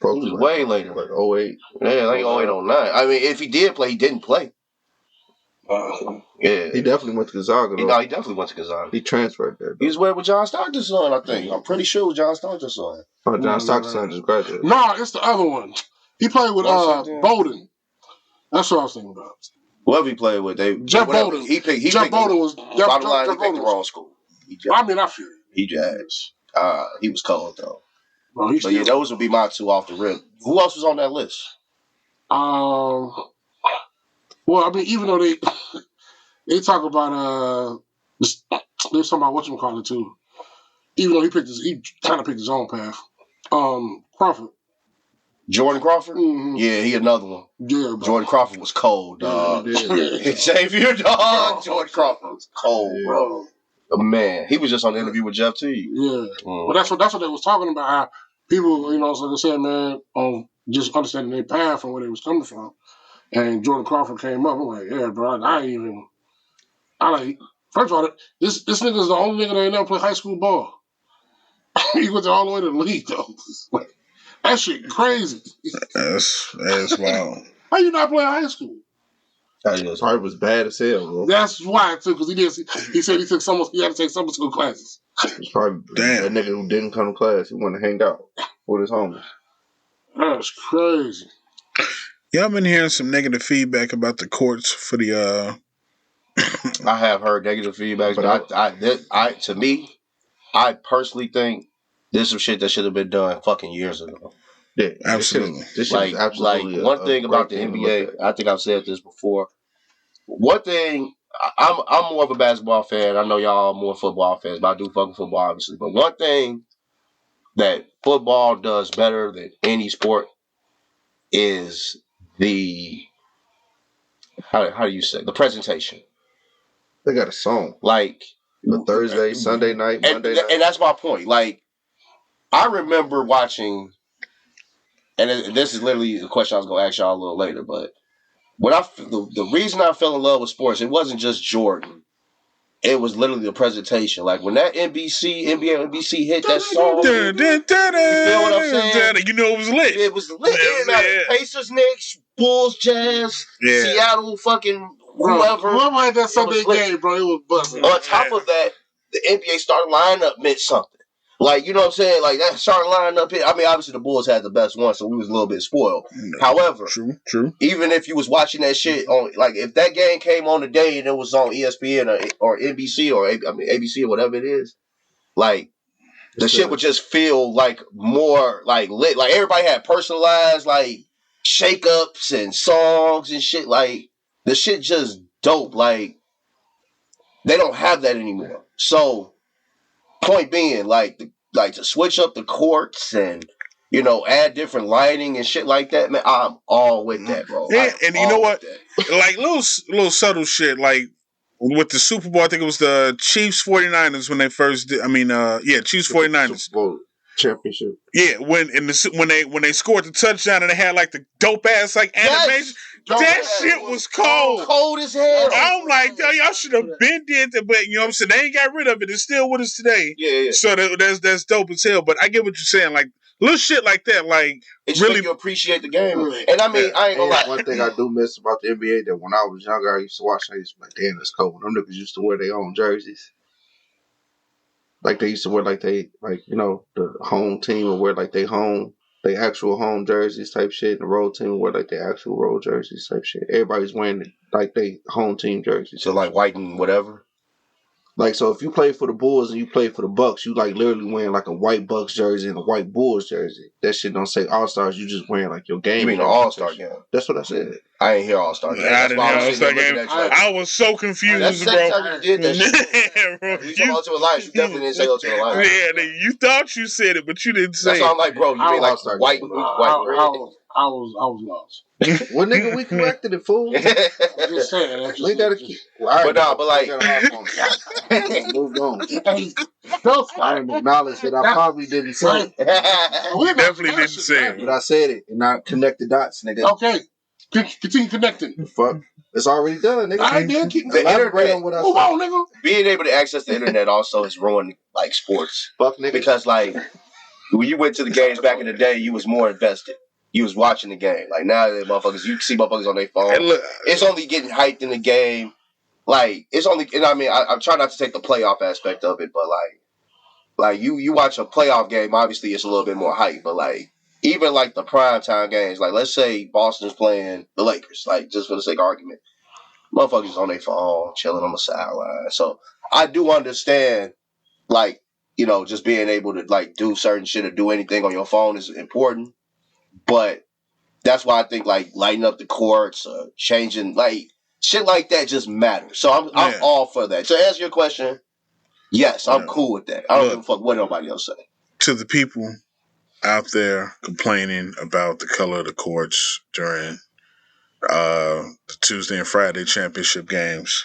He was way later. Like 08. Yeah, like 08, 09. I mean, if he did play, he didn't play. Yeah. He definitely went to Gonzaga. He definitely went to Gonzaga. He transferred there. He was with John Stockton's son, I think. I'm pretty sure it was John Stockton's son. Oh, John Stockton's son just graduated. No, it's the other one. He played with Bowden. That's what I was thinking about. Whoever he played with, Jeff Bowden. Jeff Bowden was. Bottom line, he picked the wrong school. I feel it. He jazz. He was cold though. Well, but yeah, those would be my two off the rip. Who else was on that list? Well, I mean, even though they talk about they talking about whatchamacallit too. Even though he kind of picked his own path. Crawford. Jordan Crawford? Mm-hmm. Yeah, he another one. Yeah, bro. Jordan Crawford was cold, dog. Xavier, dog. Jordan Crawford was cold, bro. Man, he was just on the interview with Jeff T. Yeah. But that's what they was talking about, how people, like I said, man, just understanding their path from where they was coming from. And Jordan Crawford came up. I'm like, yeah, bro, first of all, this nigga's the only nigga that ain't never played high school ball. He went all the way to the league, though. That shit crazy. That's wild. How you not playing high school? His heart was bad as hell, bro. That's why, too, because he said he had to take summer school classes. It's probably that nigga who didn't come to class. He wanted to hang out with his homies. That's crazy. Yeah, I've been hearing some negative feedback about the courts for the. I have heard negative feedback, but I personally think this is some shit that should have been done fucking years ago. Yeah, absolutely. This is absolutely one thing about the NBA. I think I've said this before. One thing, I'm more of a basketball fan. I know y'all are more football fans, but I do fucking football, obviously. But one thing that football does better than any sport is the how do you say the presentation. They got a song like the Thursday, Sunday night, Monday night, and that's my point. Like I remember watching, and this is literally the question I was going to ask y'all a little later. But when the reason I fell in love with sports, it wasn't just Jordan. It was literally the presentation. Like when that NBA hit that song, you feel what I'm saying? You know it was lit. It was lit. Yeah. Pacers, Knicks, Bulls, Jazz, Seattle, fucking whoever. Whoever had that Sunday game, bro, it was buzzing. On top of that, the NBA starting lineup meant something. Like, you know what I'm saying? Like, that starting lineup here. I mean, obviously, the Bulls had the best one, so we was a little bit spoiled. However, true. Even if you was watching that shit on, like, if that game came on today and it was on ESPN or NBC or ABC or whatever it is, like, the shit would just feel, like, more, like, lit. Like, everybody had personalized, like, shake-ups and songs and shit. Like, the shit just dope. Like, they don't have that anymore. So, point being, like to switch up the courts and, you know, add different lighting and shit like that, man, I'm all with that, bro. Yeah, and you know what? Like little subtle shit, like with the Super Bowl, I think it was the Chiefs 49ers when they first did. I mean, Chiefs 49ers. Super Bowl championship. Yeah, when they scored the touchdown and they had like the dope ass like animation. That shit was cold. Cold as hell. I'm like, y'all should have been did that, but you know what I'm saying? They ain't got rid of it. It's still with us today. Yeah. So that's dope as hell. But I get what you're saying. Like, little shit like that, like, it just really make you appreciate the game. And I mean, I ain't gonna lie. One thing I do miss about the NBA that when I was younger, I used to watch. I used to be like, damn, that's cold. Them niggas used to wear their own jerseys. Like they used to wear the home team would wear like they actual home jerseys type shit. The road team would wear like their actual road jerseys type shit. Everybody's wearing like they home team jerseys. So like white and whatever. Like, so if you play for the Bulls and you play for the Bucks, you like literally wearing like a white Bucks jersey and a white Bulls jersey. That shit don't say All-Stars. You just wearing like your game. You mean an All-Star game? That's what I said. I ain't hear All-Star game. I didn't hear All-Star game. I was so confused, that's the bro. second time you did that shit. Yeah, bro. You said Ultimate Alliance. You definitely didn't say Ultimate Alliance. Yeah, you thought you said it, but you didn't say That's why I'm like, bro, you mean like All-Star white, game. I was lost. Well, nigga, we corrected it, fool. red. I'm just saying. We gotta keep. Well, but like, moved on. Hey, don't I didn't acknowledge that I probably didn't say it, You definitely didn't say it. but I said it, and I connect the dots, nigga. Okay. Continue connecting. Fuck, it's already done, nigga. I did keep The Elaborate internet- on what I Move said. on, nigga. being able to access the internet also has ruined like sports Fuck, nigga. because like when you went to the games back in the day, you was more invested. You was watching the game. Like now, you see motherfuckers on their phone. And look, It's only getting hyped in the game. Like it's only, and I mean, I'm trying not to take the playoff aspect of it, but like you watch a playoff game, obviously it's a little bit more hype. But like even like the primetime games, like let's say Boston's playing the Lakers, like just for the sake of argument, motherfuckers on their phone, chilling on the sideline. So I do understand, like just being able to like do certain shit or do anything on your phone is important. But that's why I think like lighting up the courts, changing like shit like that just matters. So I'm all for that. To answer your question, yes, I'm cool with that. I don't give a fuck what nobody else say. to the people out there complaining about the color of the courts during the Tuesday and Friday championship games,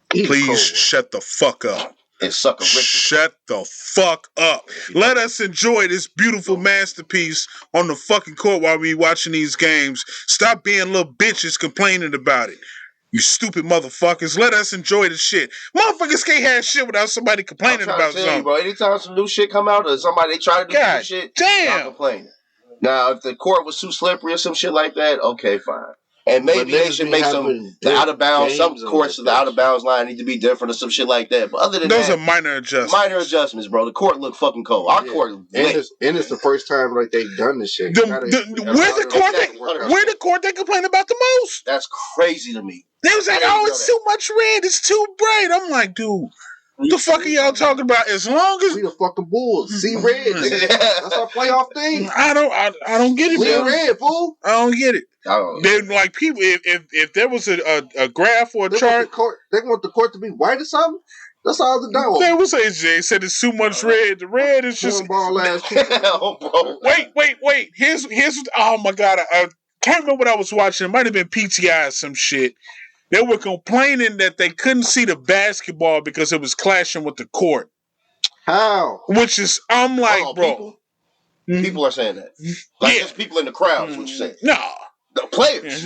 please shut the fuck up. And suck a rip. Shut the fuck up. Let us enjoy this beautiful masterpiece on the fucking court while we watching these games. Stop being little bitches complaining about it. You stupid motherfuckers. Let us enjoy the shit. Motherfuckers can't have shit without somebody complaining about you, something. bro. Anytime some new shit come out or somebody they try to do God some shit, damn. I'm complaining. Now, if the court was too slippery or some shit like that, okay, fine. And maybe they should make the out of bounds. Some courts the out of bounds line need to be different or some shit like that. But other than those that, are minor adjustments. Minor adjustments, bro. The court look fucking cold. Our court, and it's the first time like they've done this shit. Where's the court they complain about the most? That's crazy to me. They was like, oh, it's too much red. It's too bright. I'm like, dude, what the fuck are y'all talking about? As long as we the fucking Bulls, see red. That's our playoff thing. I don't get it. See red, fool. I don't get it. They like people. If there was a graph or a chart, they want the court to be white or something. That's all the dog. They would say Jay said it's too much red. The red is just ball ass. Bro. Wait. Here's oh my god. I can't remember what I was watching. It might have been PTI or some shit. They were complaining that they couldn't see the basketball because it was clashing with the court. How? Which is, I'm like, bro. People are saying that. Like, there's people in the crowd is what you're saying. No. The players.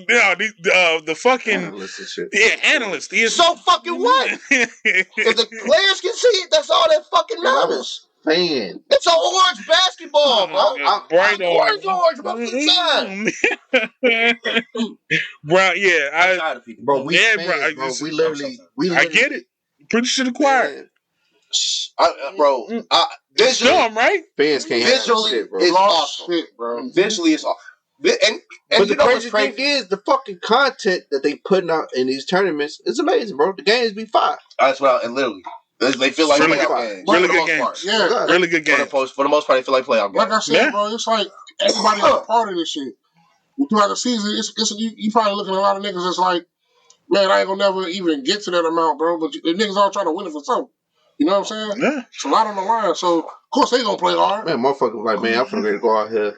No, the fucking... Analysts. Analysts. So fucking what? If the players can see it, that's all that fucking matters. Fan. It's an orange basketball, bro. Bright orange, bro. Bro, yeah. Bro, we fans, bro. We literally. I get it. Pretty shit acquired. Bro, visually, dumb, right? Fans can't visually, shit, bro. it's awesome. Shit, bro. Visually, it's awesome. But you the crazy thing is, the fucking content that they putting out in these tournaments is amazing, bro. The games be fire. That's what and literally. They feel like really playoff games. Really good games. Yeah. Really good games. For the most part, they feel like playoff games. Like I said, bro, it's like everybody's a part of this shit. Throughout the season, you probably looking at a lot of niggas that's like, man, I ain't gonna never even get to that amount, bro. But the niggas all trying to win it for something. You know what I'm saying? Yeah. It's a lot on the line. So, of course, they gonna play hard. Man, motherfuckers like, man, I'm finna go out here.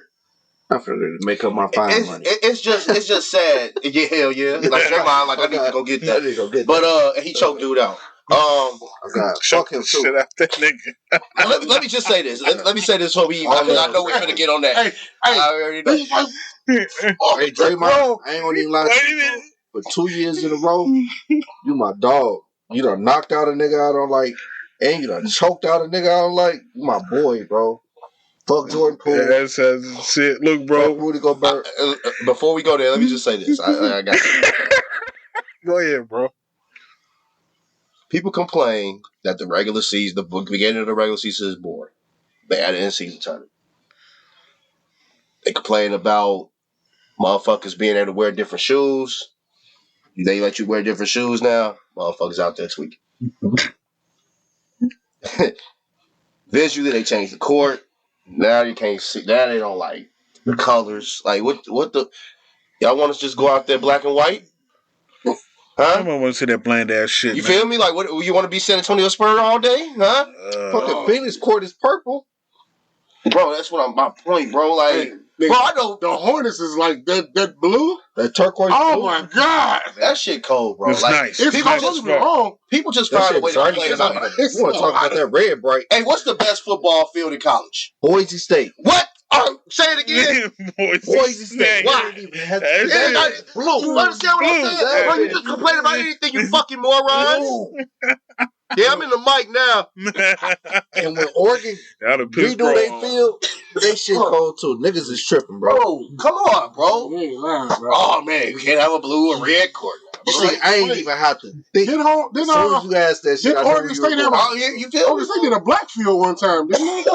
I'm finna make up my fine money. It's just sad. Yeah, hell yeah. Like Draymond, like I need to go get that. But he choked dude out. I got Choke fuck him the shit too. out that nigga. let me just say this. Let me say this so we. Because I know we're gonna get on that. Hey, I already know. Hey, Draymond, Bro, I ain't gonna even lie to wait a you, minute. bro. For 2 years in a row, you my dog. You done knocked out a nigga I don't like, and you done choked out a nigga I don't like. You my boy, bro. Fuck Jordan Poole. That's shit. Look, Fuck bro. Rudy Gobert. Before we go there, let me just say this. I got you. Go ahead, bro. People complain that the regular season, the beginning of the regular season is boring. They add an in-season tournament. They complain about motherfuckers being able to wear different shoes. They let you wear different shoes now. Motherfuckers out there tweaking. Visually, they changed the court. Now you can't see. Now they don't like the colors. Like what the? Y'all want us to just go out there black and white? I Huh? don't want to see that bland ass shit. You man. feel me? Like what? You want to be San Antonio Spurs all day? Huh? Fucking Phoenix court is purple. Bro, that's what I'm. My point, bro. Like, Hey, bro, I know the Hornets is like that blue. That turquoise. Oh blue. my god, that shit cold, bro. It's Like, nice. it's It's cold. nice Don't as get me fuck. wrong. people just That find a shit way to burning complain as about hell. it. You want to talk about that red bright? Hey, what's the best football field in college? Boise State. What? Say it again. Boise State. Why? It ain't even have That to It ain't shit- like- you understand what I'm Blue. saying? Bro, you just complain about anything, you fucking morons. Yeah, I'm in the mic now. And when Oregon That'll piss redo bro they off. field, they shit cold too. Niggas is tripping, bro. Bro, come on, bro. You ain't lying, bro. Oh, man, you can't have a blue or red court. See, I ain't even have to think. Did As soon as you asked that shit, did I know Oregon where you State were have going. Oh, you feel me? Oregon State did a black field one time, didn't they?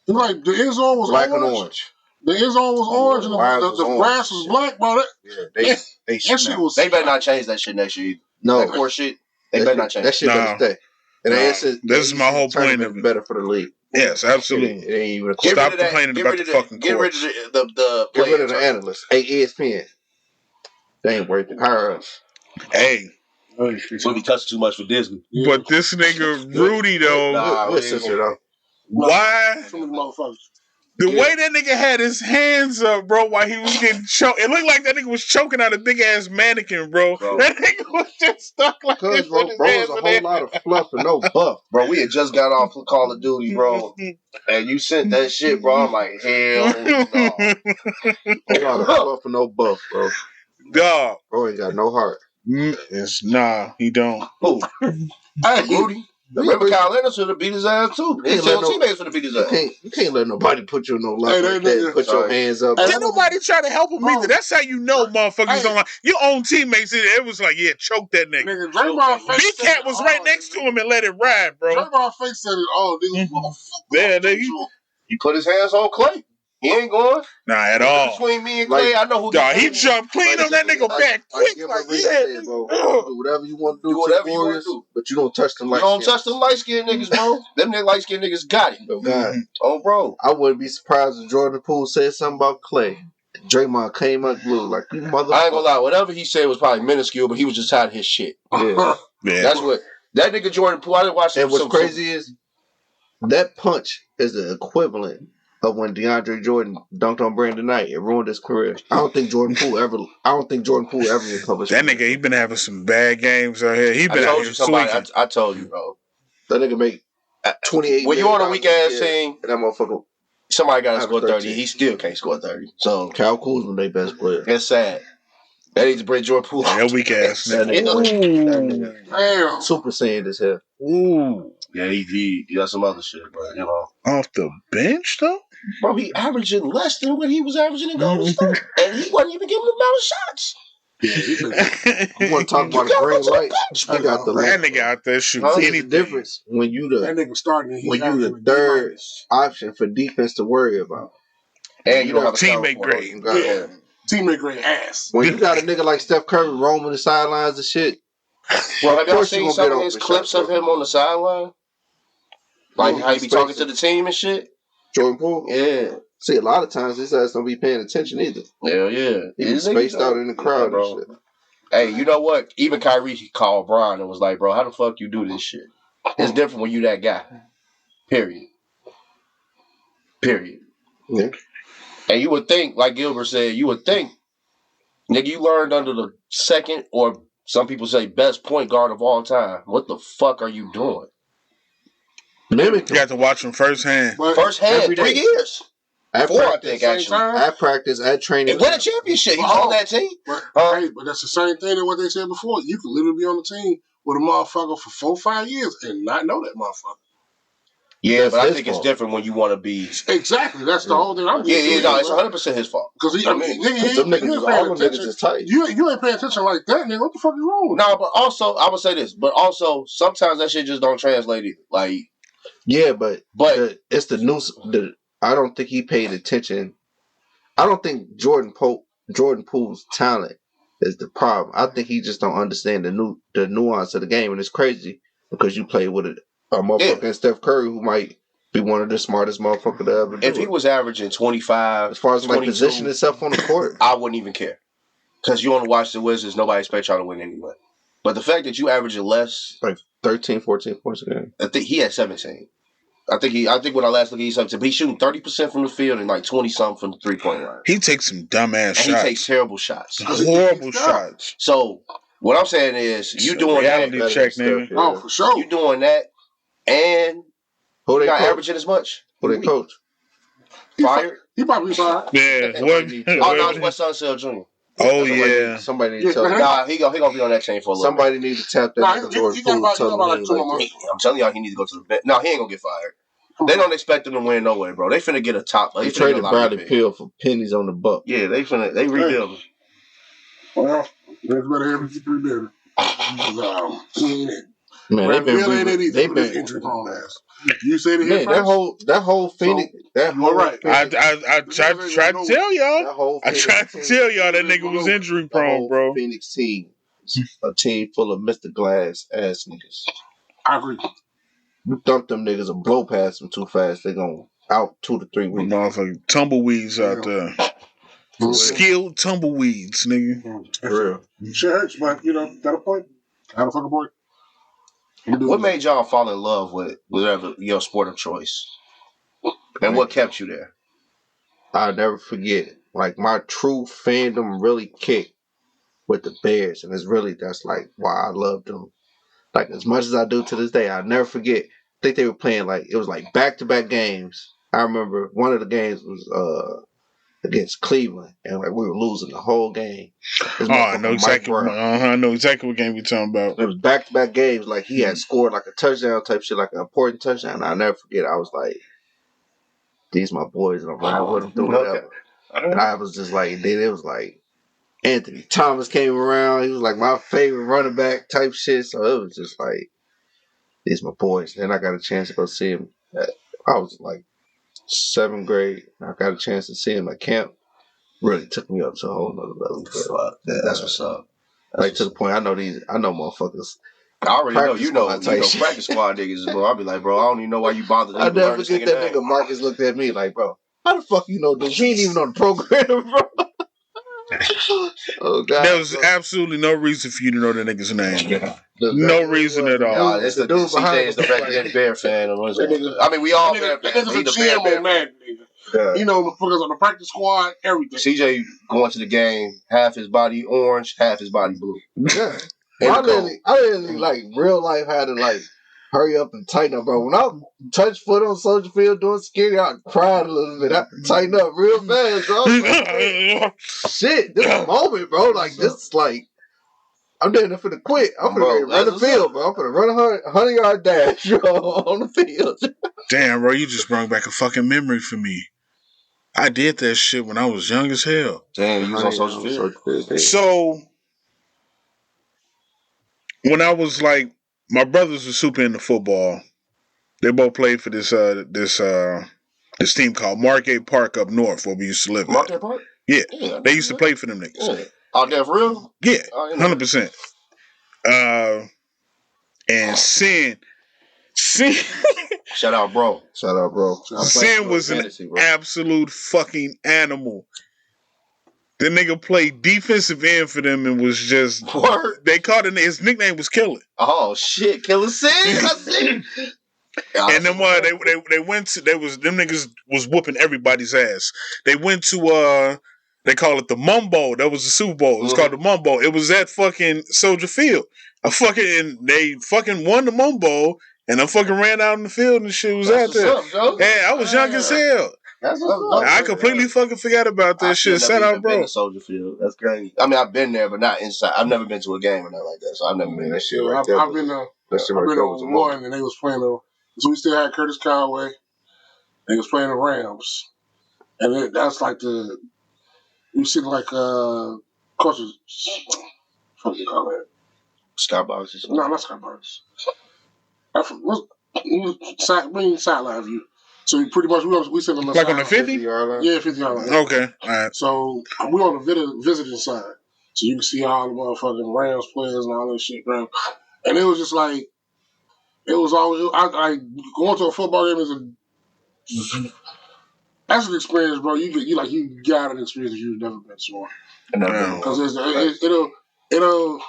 Like the end zone was Black orange. and orange. The end zone was orange and Lines the was orange grass and was shit. black, bro. Yeah, they That shit snapped. was. They better not change that shit next year either. No, That court shit, they better not change that shit better Nah. stay. And Nah. the This is my whole point tournament of is it. better for the league. Yes, absolutely. It ain't even a Get Stop rid of that. complaining Get about rid the of fucking Get rid courts. of the Get rid player of the tournament. analysts. Hey, ESPN. They ain't worth it. Hire us. Hey, We'll be touching too much for Disney. but this nigga Rudy though, Nah, We'll censor it out. why? Some of these motherfuckers. The Yeah. way that nigga had his hands up, bro, while he was getting choked, it looked like that nigga was choking out a big ass mannequin, bro. Bro. That nigga was just stuck like Because, this bro, with his bro, hands is a in whole there. lot of fluff and no buff. Bro, we had just got off Call of Duty, bro, and you sent that shit, bro. I'm like, hell no. Whole lot of fluff and no buff, bro. Dog. Bro ain't got no heart. Nah, he don't. Who? Hey, Rudy. Remember, Kyle Leonard should have beat his ass too. His teammates should have beat his ass. You can't let nobody put you in no lock Hey, like they- that. Put your hands up. Hey, Didn't nobody try to help him Bro. either. That's how you know motherfuckers Hey. don't like your own teammates. It was like, yeah, choke that nigga. nigga, Draymond face said B-Cat it was all, right next to him and let it ride, bro. Draymond face said it all. Nigga, Yeah, nigga. He put his hands on Clay. He ain't going. Nah, at all. Between me and Clay, I know who. Dog, he jumped clean on that nigga back quick. Give Like, a ring yeah, said, bro. Do whatever you want to do, Do whatever to the you wanna Warriors, do. but you don't touch them You like don't touch them light skinned niggas, bro. Them light skinned niggas got him. Oh, God. Oh, bro. I wouldn't be surprised if Jordan Poole said something about Clay. Draymond came up blue like you motherfucker. I ain't gonna lie. Whatever he said was probably minuscule, but he was just tired of his shit. Yeah. yeah. That's what that nigga Jordan Poole. I didn't watch. And what's crazy is that punch is the equivalent of when DeAndre Jordan dunked on Brandon Knight. It ruined his career. I don't think Jordan Poole ever recovers. That nigga, he been having some bad games out here. He been I out told here you somebody. tweaking. I told you, bro. That nigga make 28. When you on a weak ass team, and that motherfucker somebody got to score 30. 13. He still can't score 30. So Kyle Kuzma, they best player. it's sad. They need to bring Jordan Poole. Yeah, that weak ass That nigga. nigga. Damn. Super Saiyan as hell. Ooh. Yeah, he got some other shit, but you know. Off the bench, though? Bro, he averaging less than what he was averaging in Golden State. And he wasn't even giving the amount of shots. You want to talk about a green light? I got the That light. nigga out there shooting Huh? See, anything. the difference when you That the nigga starting. when you the third option for defense to worry about. And you don't have a Teammate teammate grade. grade. Yeah. Teammate grade ass. When you got a nigga like Steph Curry roaming the sidelines and shit. Well, have y'all course you seen gonna some get of open his shots, clips of bro. him on the sideline? Like Oh, how he be he's talking crazy. to the team and shit? Jordan Poole. Yeah. See, a lot of times his ass don't be paying attention either. Hell yeah. He be spaced out in the crowd bro. and shit. Hey, you know what? Even Kyrie called Brian and was like, bro, how the fuck you do this shit? It's different when you that guy. Period. Yeah. And you would think, like Gilbert said, nigga, you learned under the second or Some people say best point guard of all time. What the fuck are you doing? Mimic You got to watch them firsthand. But First hand, every 3 day. years. At 4, I practice, think, same actually. time. at practice, at training. And win a championship. He was on that team. But, hey, but that's the same thing that what they said before. You can literally be on the team with a motherfucker for 4 or 5 years and not know that motherfucker. Yeah, That's but I his think fault. it's different when you want to be. Exactly. That's the whole thing. I'm No, it's 100% his fault. Because I mean, Them niggas, all them niggas is tight. You ain't paying attention like that, nigga. What the fuck is wrong with No, but also, I would say this, but also, sometimes that shit just don't translate either. Like, Yeah, but But- it's the news. I don't think he paid attention. I don't think Jordan Poole's talent is the problem. I think he just don't understand the nuance of the game, and it's crazy because you play with a motherfucker in Steph Curry who might be one of the smartest motherfuckers to ever do if he it. was averaging 25, As far as like 22, position himself on the court, I wouldn't even care. Because you want to watch the Wizards, nobody expects y'all to win anyway. But the fact that you averaging less, like 13, 14 points a game. I think he had 17. I think when I last looked, he's 17. But he's shooting 30% from the field and like 20-something from the 3-point line. He takes some dumbass And shots. he takes terrible shots. Horrible shots. So what I'm saying is, you It's a doing reality that, check, nigga. Yeah. Oh, for sure. you doing that, and Who you're they not coach? averaging as much. Who they coach? Fired? He probably fired. Yeah. Somebody need to- Oh no, it's Wes Unseld Jr. Oh, yeah. Somebody need to tell Yeah, Nah, he gonna be on that chain for a little bit. somebody need to tap that Nah, nigga he Jordan got Poole. about- Tell he got about him like he 2 ain't more like months. I'm telling y'all, he needs to go to the bench. No, he ain't gonna get fired. They don't expect him to win no way, bro. They finna get a top. that. They He finna get a traded lottery Bradley pick. Beal for pennies on the buck. Yeah, they rebuilding. Well, that's better have you rebuild it. He ain't it. Man, Brad Bill ain't it either. they've With his been injury prone ass. You said it man, here that first. whole Phoenix, that you whole were right. I Phoenix, tried to tell y'all. that whole I Phoenix tried to team, tell y'all that nigga was injury the prone, whole bro. Phoenix team is a team full of Mr. Glass ass niggas. I agree. You dump them niggas and blow past them too fast, they gonna out 2 to 3 weeks. Motherfucking tumbleweeds out there. Skilled tumbleweeds, nigga. For real. Shit hurts, but got a point. Got a fucking point. What made y'all fall in love with whatever your sport of choice, and what kept you there? I'll never forget. Like my true fandom really kicked with the Bears, and that's like why I love them. Like as much as I do to this day, I'll never forget. I think they were playing like it was like back-to-back games. I remember one of the games was against Cleveland, and like we were losing the whole game. This Oh, I motherfucker know Mike exactly. Brown. I know exactly what game you're talking about. It was back-to-back games. Like he had scored like a touchdown type shit, like an important touchdown. I'll never forget. I was like, "These my boys," and I'm riding with them through whatever. And I was just like, then it was like Anthony Thomas came around. He was like my favorite running back type shit. So it was just like, these my boys. Then I got a chance to go see him. I was like 7th grade. I got a chance to see him at camp. Really took me up to a whole nother level. Fuck, that's what's up. Like to the point, I know motherfuckers. I already know. Practice squad type shit. Practice squad niggas, bro. I'll be like, bro, I don't even know why you bothered. I never forget that nigga Marcus looked at me like, bro, how the fuck you know dude? He ain't even on the program, bro. Oh god. There was absolutely no reason for you to know the nigga's name. No reason at all. Nah, it's the dude behind CJ is the him. resident Bear fan. That I mean, we all That Bear fans. nigga's He a the Bear GM on fan. Madden, nigga. Yeah. He know motherfuckers on the practice squad, everything. CJ going to the game, half his body orange, half his body blue. Yeah. In I the cold. literally like real life had to like hurry up and tighten up, bro. When I touched foot on Soldier Field doing security, I cried a little bit. I had to tighten up real fast, bro. I was like, shit, this is a moment, bro. Like this is like I'm doing it for the quit. I'm Bro, gonna run the that's field, bro. I'm gonna run a 100-yard dash on the field. Damn, bro, you just brought back a fucking memory for me. I did that shit when I was young as hell. Damn, you was on social field. So when I was like, my brothers were super into football. They both played for this team called Margate Park up north where we used to live. Market Park? Yeah, Yeah, they used to play for them niggas. Yeah. Out there for real? Yeah, Oh, you know. 100%. And Sin Shout out, bro. Shout out, bro. Sin was an absolute fucking animal. The nigga played defensive end for them and was just Word. they called him, his nickname was Killer. Oh shit, Killer Sin. I see. And then they went to them niggas was whooping everybody's ass. They went to They call it the Mumbo. That was the Super Bowl. It was called the Mumbo. It was at fucking Soldier Field. They fucking won the Mumbo, and I fucking ran out in the field and shit was out there. Yeah, I was young as hell. That's what's up. I completely fucking forgot about that shit. Shout out, bro. Been to Soldier Field. That's crazy. I mean, I've been there, but not inside. I've never been to a game or nothing like that, so I've never been that shit right there. I've been on one, and they was playing so we still had Curtis Conway. They was playing the Rams, and that's like you see like of course what do you call that? Skyboxes. No, not skyboxes. Bring sideline view. So pretty much we sitting on the like on the 50? Yeah, 50 yard line. Okay, all right. So we on the visiting side, so you can see all the motherfucking Rams players and all that shit, bro. And it was just like it was always I going to a football game that's an experience, bro. You got an experience you've never been to. Because it'll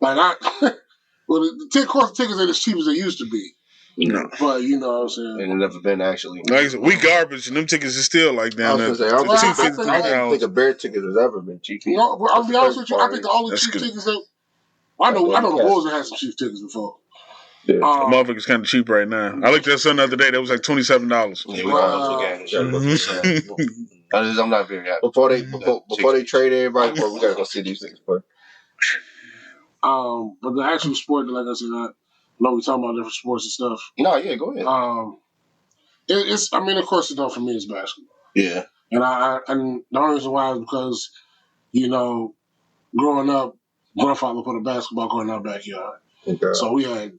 like well the tickets ain't as cheap as they used to be. No. But you know what I'm saying. And never been actually. Like we garbage and them tickets are still like down there. I don't think a bear ticket has ever been cheap. No, but I'll be honest with you. I think the only cheap tickets that I know the Bulls have had some cheap tickets before. Yeah, motherfucker's kind of cheap right now. I looked at something the other day. That was like $27. Yeah, we got I'm not very happy. Before they trade everybody, we gotta go see these things first. But the actual sport, like I said, I know we talking about different sports and stuff. No, yeah, go ahead. It's I mean, of course, it's done for me is basketball. Yeah, and the only reason why is because growing up, grandfather put a basketball court in our backyard. Okay. So we had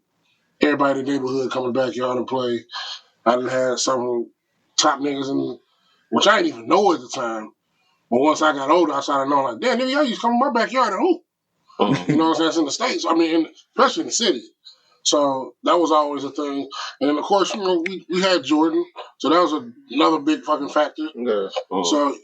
everybody in the neighborhood come in the backyard and play. I done had some top niggas which I didn't even know at the time. But once I got older, I started knowing, like, damn, nigga, y'all used to come in my backyard and hoop. You know what I'm saying? It's in the States. I mean, especially in the city. So that was always a thing. And then, of course, we had Jordan. So that was another big fucking factor. Yeah. So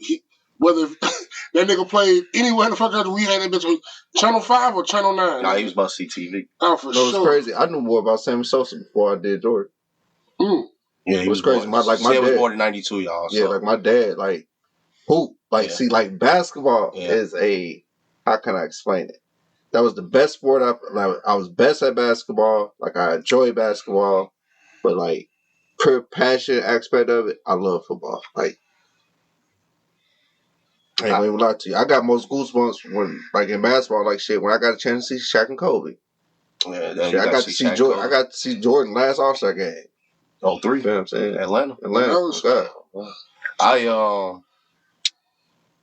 whether that nigga played anywhere in the fucking country, we had that bitch on Channel 5 or Channel 9. Nah, he was about CTV. Oh, for sure. It was crazy. I knew more about Sammy Sosa before I did Jordan. Yeah, it was crazy. My dad was born in '92, y'all. So. Yeah, like my dad, like hoop. Like, see, like basketball is how can I explain it? That was the best sport. I was best at basketball. Like, I enjoy basketball, but like pure passion aspect of it, I love football. Like, I ain't gonna even lie to you. I got most goosebumps when, like, in basketball, like shit, when I got a chance to see Shaq and Kobe. Yeah, I got to see Jordan. I got to see Jordan last All-Star game. 03. You know what I'm saying? Atlanta.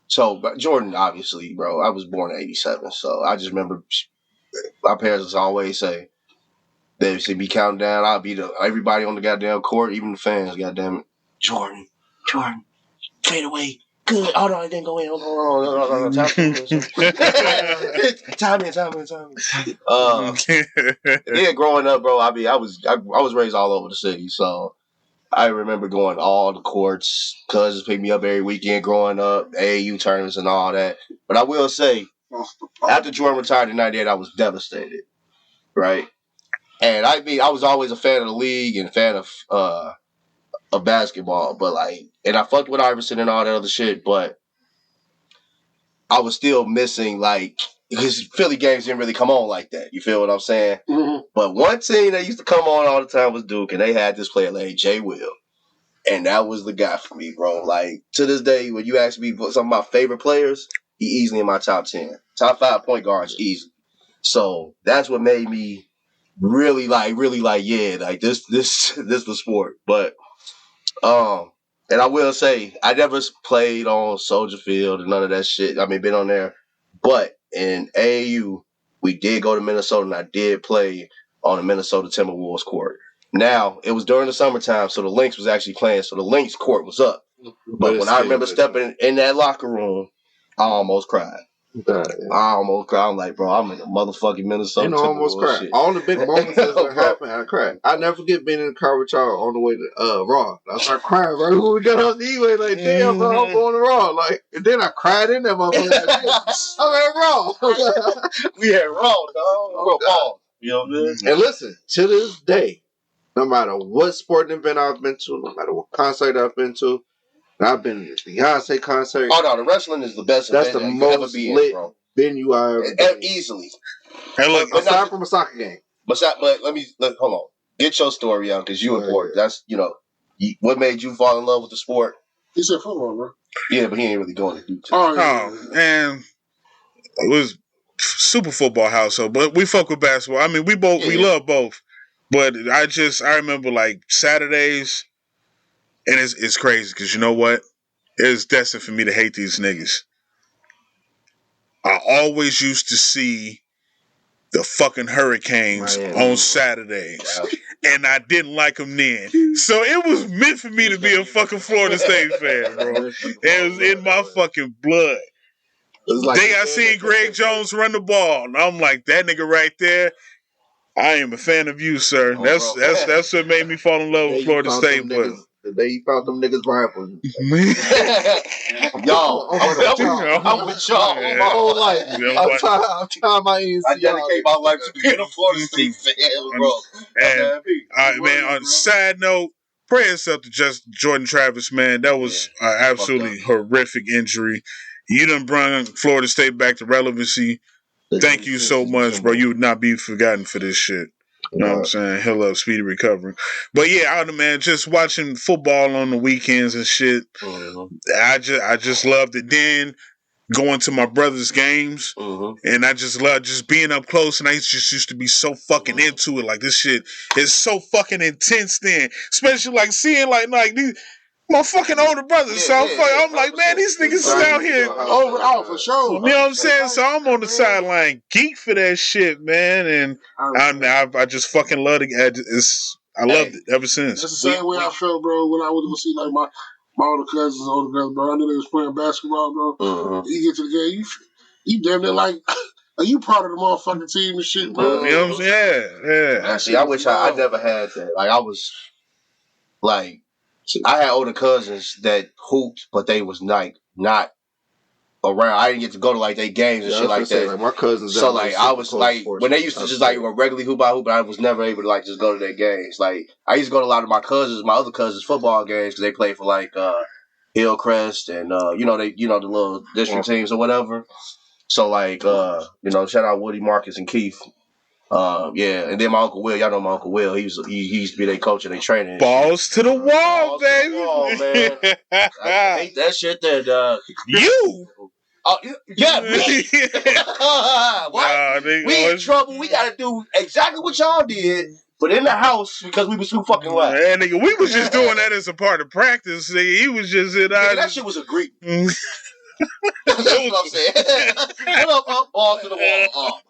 So Jordan, obviously, bro, I was born in '87, so I just remember my parents would always say, they would be counting down, I'll be everybody on the goddamn court, even the fans, goddamn it. Jordan, fade away. Good. Oh, no, it didn't go in. Hold on. Time in. Yeah, growing up, bro, I was raised all over the city, so I remember going to all the courts. Cousins picked me up every weekend growing up, AAU tournaments and all that. But I will say, after Jordan retired in '98, I was devastated, right? And I mean, I was always a fan of the league and a fan of basketball, but like, and I fucked with Iverson and all that other shit, but I was still missing, like, because Philly games didn't really come on like that. You feel what I'm saying? Mm-hmm. But one team that used to come on all the time was Duke, and they had this player named Jay Will. And that was the guy for me, bro. Like, to this day, when you ask me some of my favorite players, he easily in my top 10. Top 5 point guards, easy. So that's what made me really like, yeah, like this the sport. But and I will say, I never played on Soldier Field and none of that shit. I mean, been on there. But in AAU, we did go to Minnesota, and I did play on the Minnesota Timberwolves court. Now, it was during the summertime, so the Lynx was actually playing, so the Lynx court was up. But when I remember stepping in that locker room, I almost cried. I almost cried. I'm like, bro, I'm in a motherfucking Minnesota. You know, almost cried. All the big moments that happened, I cried. I never forget being in the car with y'all on the way to Raw. I started crying right when we got off the E-way. Like, damn, bro, I'm going to Raw. Like, and then I cried in that motherfucker. I'm at Raw. We had Raw, dog. You know what I mean? And listen, to this day, no matter what sporting event I've been to, no matter what concert I've been to, I've been to the Beyonce concert. Oh no, the wrestling is the best. That's the most lit venue I ever been. Easily. Hey, look, aside from a soccer game. But hold on. Get your story out because you important. Yeah. That's what made you fall in love with the sport. He said football, bro. Yeah, but he ain't really doing it. Man, it was super football household, but we fuck with basketball. I mean, we love both. But I remember like Saturdays, and it's crazy because you know what? It's destined for me to hate these niggas. I always used to see the fucking Hurricanes on Saturdays, and I didn't like them then. So it was meant for me to be a fucking Florida State fan, bro. It was in my fucking blood. Like I seen Greg Jones run the ball, and I'm like, that nigga right there. I am a fan of you, sir. That's what made me fall in love with Florida State. The day you found them niggas rifles. Y'all, I'm with y'all my whole life. I'm trying my ends. I dedicate my life to being a Florida State fan, bro. And man, on a side note, prayers up to just Jordan Travis, man. That was an absolutely horrific injury. You done brought Florida State back to relevancy. Thank you so much, bro. You would not be forgotten for this shit. You know what I'm saying? He'll have speedy recovery. But yeah, man, just watching football on the weekends and shit. I just loved it. Then going to my brother's games, and I just love just being up close. And I just used to be so fucking into it. Like this shit is so fucking intense. Then, especially like seeing like these. My fucking older brother, I'm like, man, these niggas is out here over for sure. You know what I'm saying? So I'm on the sideline, geek for that shit, man, and I just fucking love it. I loved it ever since. That's the same way I felt, bro, when I was gonna see like my older cousins, bro. I knew they was playing basketball, bro. You get to the game, you damn near like. Are you part of the motherfucking team and shit, bro? You know what I'm saying? Yeah. See, I wish I never had that. Like I was, like. I had older cousins that hooped, but they was like not around. I didn't get to go to like their games and shit like that. Like, my cousins. So like I was like when they used to just like regularly hoop, but I was never able to like just go to their games. Like I used to go to a lot of my other cousins' football games because they played for like Hillcrest and the little district teams or whatever. So like shout out Woody, Marcus, and Keith. And then my Uncle Will, y'all know my Uncle Will. He used to be their coach and they training. Balls to the wall, baby. To the wall, man. I hate that shit. That you. Oh yeah, me. What? We in trouble. We gotta do exactly what y'all did, but in the house because we was too fucking loud. Man, nigga, we was just doing that as a part of practice. Nigga. He was just in that shit was a Greek. That's what I'm saying. Put up, balls to the wall.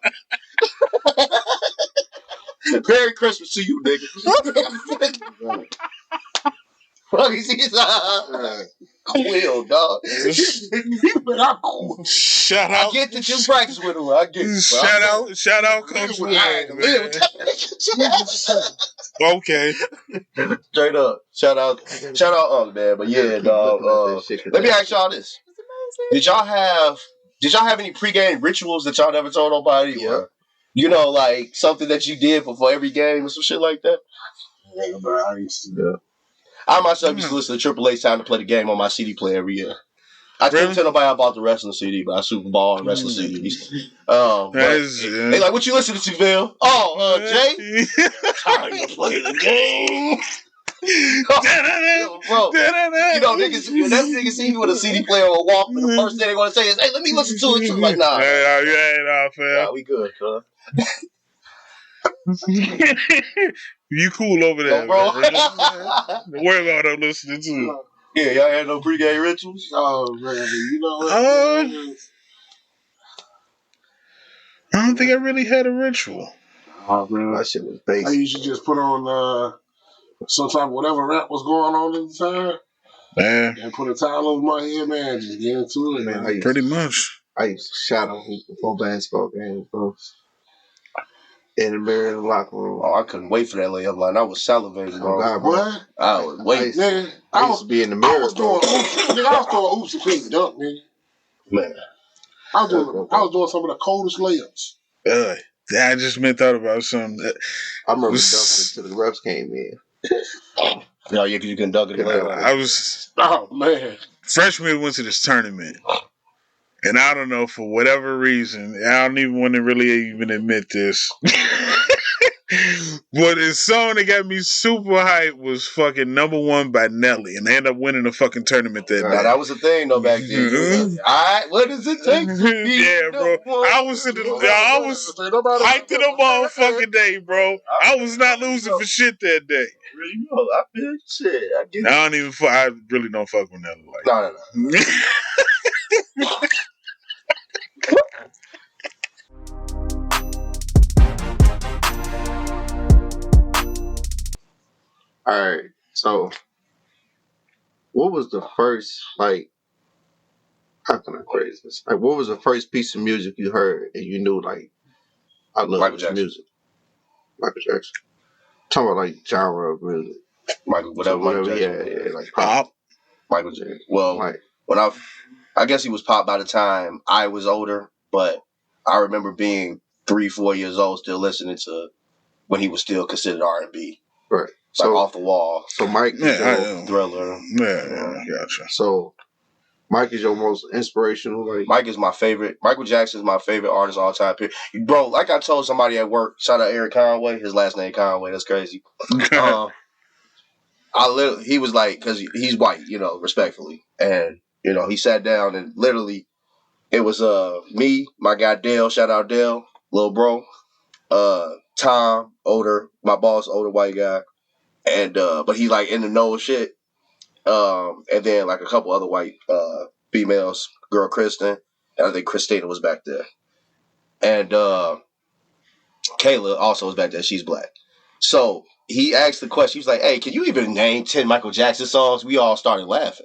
Merry Christmas to you, nigga. Fuck, you see I will, dog. Shout out. I get that you practice with him. I get it. Shout out, Coach Will. Okay. Straight up. Shout out, man. But yeah, dog. Let me ask y'all this. Did y'all have any pregame rituals that y'all never told nobody? Yeah. Or, like something that you did before every game or some shit like that? Yeah, bro, I used to do that. I myself used to listen to Triple H Time to Play the Game on my CD player every year. I couldn't tell nobody I bought the wrestling CD, but I Super Bowl and wrestling CDs. They like, what you listening to, Phil? Jay? Time to play the game. Bro, niggas see you with a CD player or a Walkman, the first thing they want to say is, hey, let me listen to it too. Like, nah. Nah, we good, cuz. You cool over there, bro. Don't worry about them listening to it. Yeah, y'all had no pregame rituals? Oh, man, you know what? I don't think I really had a ritual. Oh, man. That shit was basic. I used to just put on some type of whatever rap was going on at the time. Man. And put a towel over my head, man. Just get into it, man. Pretty much. I used to shadow hoop before basketball games, bro. In the mirror in the locker room. Oh, I couldn't wait for that layup line. I was salivating, bro. Oh, God, bro. What? I was waiting. I used to be in the mirror. I was doing oops. Nigga, I was throwing oops and pink dunk, nigga. Man. I was doing some of the coldest layups. I just thought about something. I remember dunking until the refs came in. Yeah, because you can dunk it away. I was Oh man. freshman. We went to this tournament, and I don't know, for whatever reason, I don't even want to really even admit this. But the song that got me super hyped was fucking Number One by Nelly, and they ended up winning the fucking tournament that Now, day. that was the thing though back then. Alright, what does it take to be Yeah, bro. I was hyped to the motherfucking day, bro. I was not losing for shit that day. You know, I feel shit. I get I really don't fuck with Nelly like No. All right. So, what was the first, like, how can I phrase this? Like, what was the first piece of music you heard and you knew, like, I love Michael this Jackson. music? Michael Jackson. Talking about, like, genre of music. Michael Jackson. Yeah, like pop. Michael Jackson. Well, Like, when I guess he was pop by the time I was older, but I remember being 3-4 years old still listening to when he was still considered R&B. right. Like So, Off the Wall, so Mike is your, Thriller. Yeah, gotcha. so Mike is your most inspirational, like, Mike is my favorite. Michael Jackson is my favorite artist all time. Bro, like I told somebody at work, shout out Eric Conway, his last name Conway, that's crazy. He was like, because he's white, you know, respectfully. And, you know, he sat down and literally, it was me, my guy Dale, shout out Dale, little bro, Tom, my boss, older white guy. And, but he like in the know shit. And then like a couple other white females, girl Kristen, and I think Christina was back there. And Kayla also was back there, she's black. So he asked the question, he was like, hey, can you even name 10 Michael Jackson songs? We all started laughing.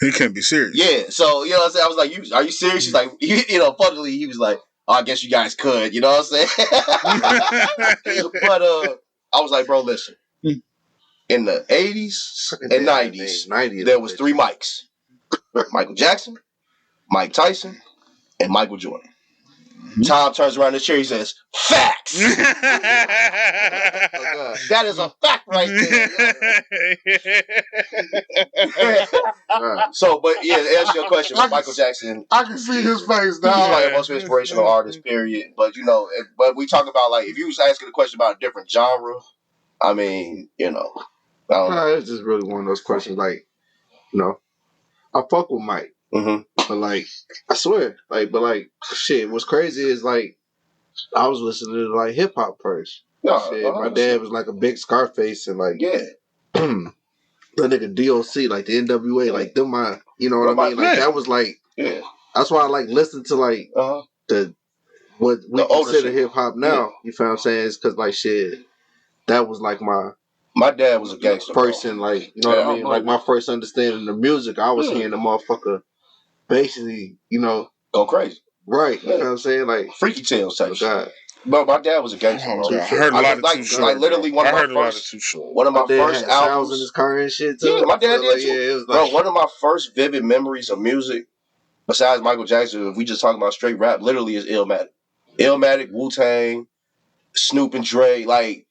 He can't be serious. Yeah, so, you know what I'm saying? I was like, are you serious? He's like, you know, funnily, he was like, oh, I guess you guys could, you know what I'm saying? But I was like, bro, listen. In the 80s and 90s, there was 3 Mikes. Michael Jackson, Mike Tyson, and Michael Jordan. Tom turns around the chair, he says, facts! That is a fact right there. So, but yeah, to answer your question, Michael Jackson. I can see his face now. He's like the most inspirational artist, period. But, you know, but we talk about, like, if you was asking a question about a different genre, I mean, you know. It's just really one of those questions, like, you know, I fuck with Mike. Mm-hmm. But, like, I swear, like, but, like, shit, what's crazy is, like, I was listening to, like, hip-hop first. My dad was, like, a big Scarface and, like, yeah. the nigga DOC, like, the NWA, like, them, you know what I mean? Like, that was, like, that's why I, like, listen to, like, what we consider hip-hop now, you feel what I'm saying? It's because, like, shit, that was, like, my dad was a gangster person, like, you know what I mean? Like, my first understanding of music, I was hearing the motherfucker basically, you know, go crazy. Right. You know what I'm saying? Like, Freaky Tales type shit. But my dad was a gangster. Oh, I heard a lot of Too Short. Like, literally one of my first albums in his car and shit, too. Yeah, my dad did, too. Yeah, it was bro, one of my first vivid memories of music, besides Michael Jackson, if we just talk about straight rap, literally is Illmatic. Illmatic, Wu-Tang, Snoop and Dre, like,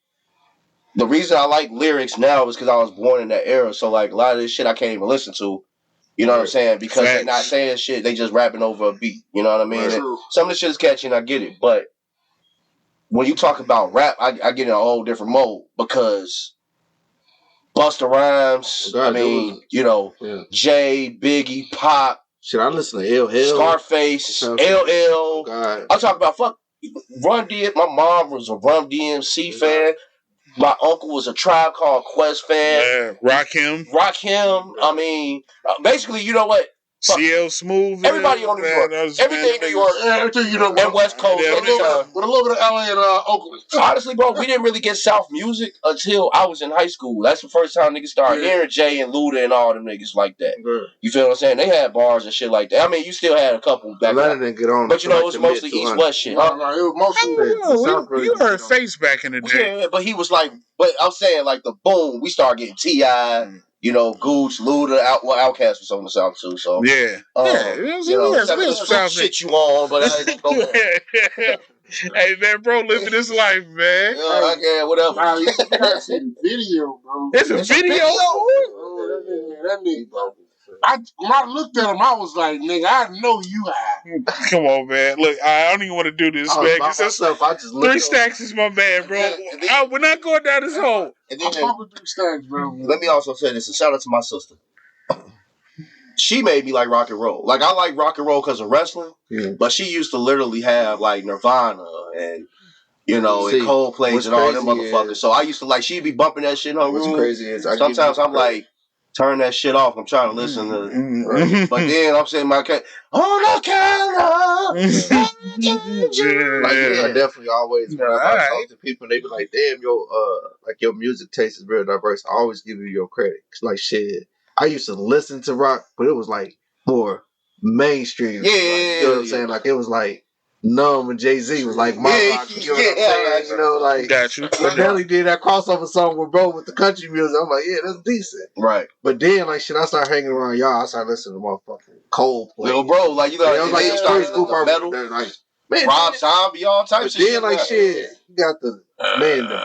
the reason I like lyrics now is because I was born in that era. So, like, a lot of this shit I can't even listen to. You know what I'm saying? Because they're not saying shit. They just rapping over a beat. You know what I mean? Some of the shit is catchy and I get it. But when you talk about rap, I get in a whole different mode because Busta Rhymes, you know, Jay, Biggie, Pop. Shit, I listen to LL. Scarface, LL. I'm talking about Run DMC. My mom was a Run DMC fan. My uncle was a Tribe Called Quest fan. Yeah, Rakim. I mean, basically, you know what? CL Smooth. Everybody on New York. Everything New York. Everything you know. And West Coast. With a little bit of LA and Oakland. Honestly, bro, we didn't really get South music until I was in high school. That's the first time niggas started hearing Jay and Luda and all them niggas like that. You feel what I'm saying? They had bars and shit like that. I mean, you still had a couple back then. Didn't get on. But you know, it was mostly East-West shit. No, it was mostly. You heard Face back in the day. Yeah, but he was like, but I'm saying like the boom, we started getting T.I., you know, Gooch, Luda, Outkast was on the South too. So yeah, you know, some shit you on, but I didn't go there. Hey man, bro, living this life, man. Okay, whatever. Nah, you gotta see the video, bro. It's a video. Oh, that nigga. When I looked at him, I was like, nigga, I know you high. Come on, man. Look, I don't even want to do this, I was man. by 'Cause that's myself. I just looked 3 stacks is my man, bro. We're not going down this hole. And I'm then, fucking 3 stacks, bro. let me also say this, and shout out to my sister. She made me like rock and roll. Like, I like rock and roll because of wrestling, but she used to literally have like Nirvana and and Coldplay and all them motherfuckers. So I used to like, she'd be bumping that shit in her room. Crazy is Sometimes I'm like, turn that shit off. I'm trying to listen to, but then I'm saying my cat on the camera. I definitely always when I talk to people, they be like, "Damn, your music taste is real diverse." I always give you your credit. It's like shit. I used to listen to rock, but it was like more mainstream. Yeah, you know what I'm saying? Like it was like Numb and Jay-Z was like my rock. You know what I'm saying? Like Got you. when Nelly did that crossover song with bro with the country music, I'm like, yeah, that's decent. Right. But then like shit, I started hanging around y'all. I started listening to motherfucking Coldplay. Little bro, like you got it was like the first group I metal, like man, Rob Zombie, all types of shit. Then like shit, you got the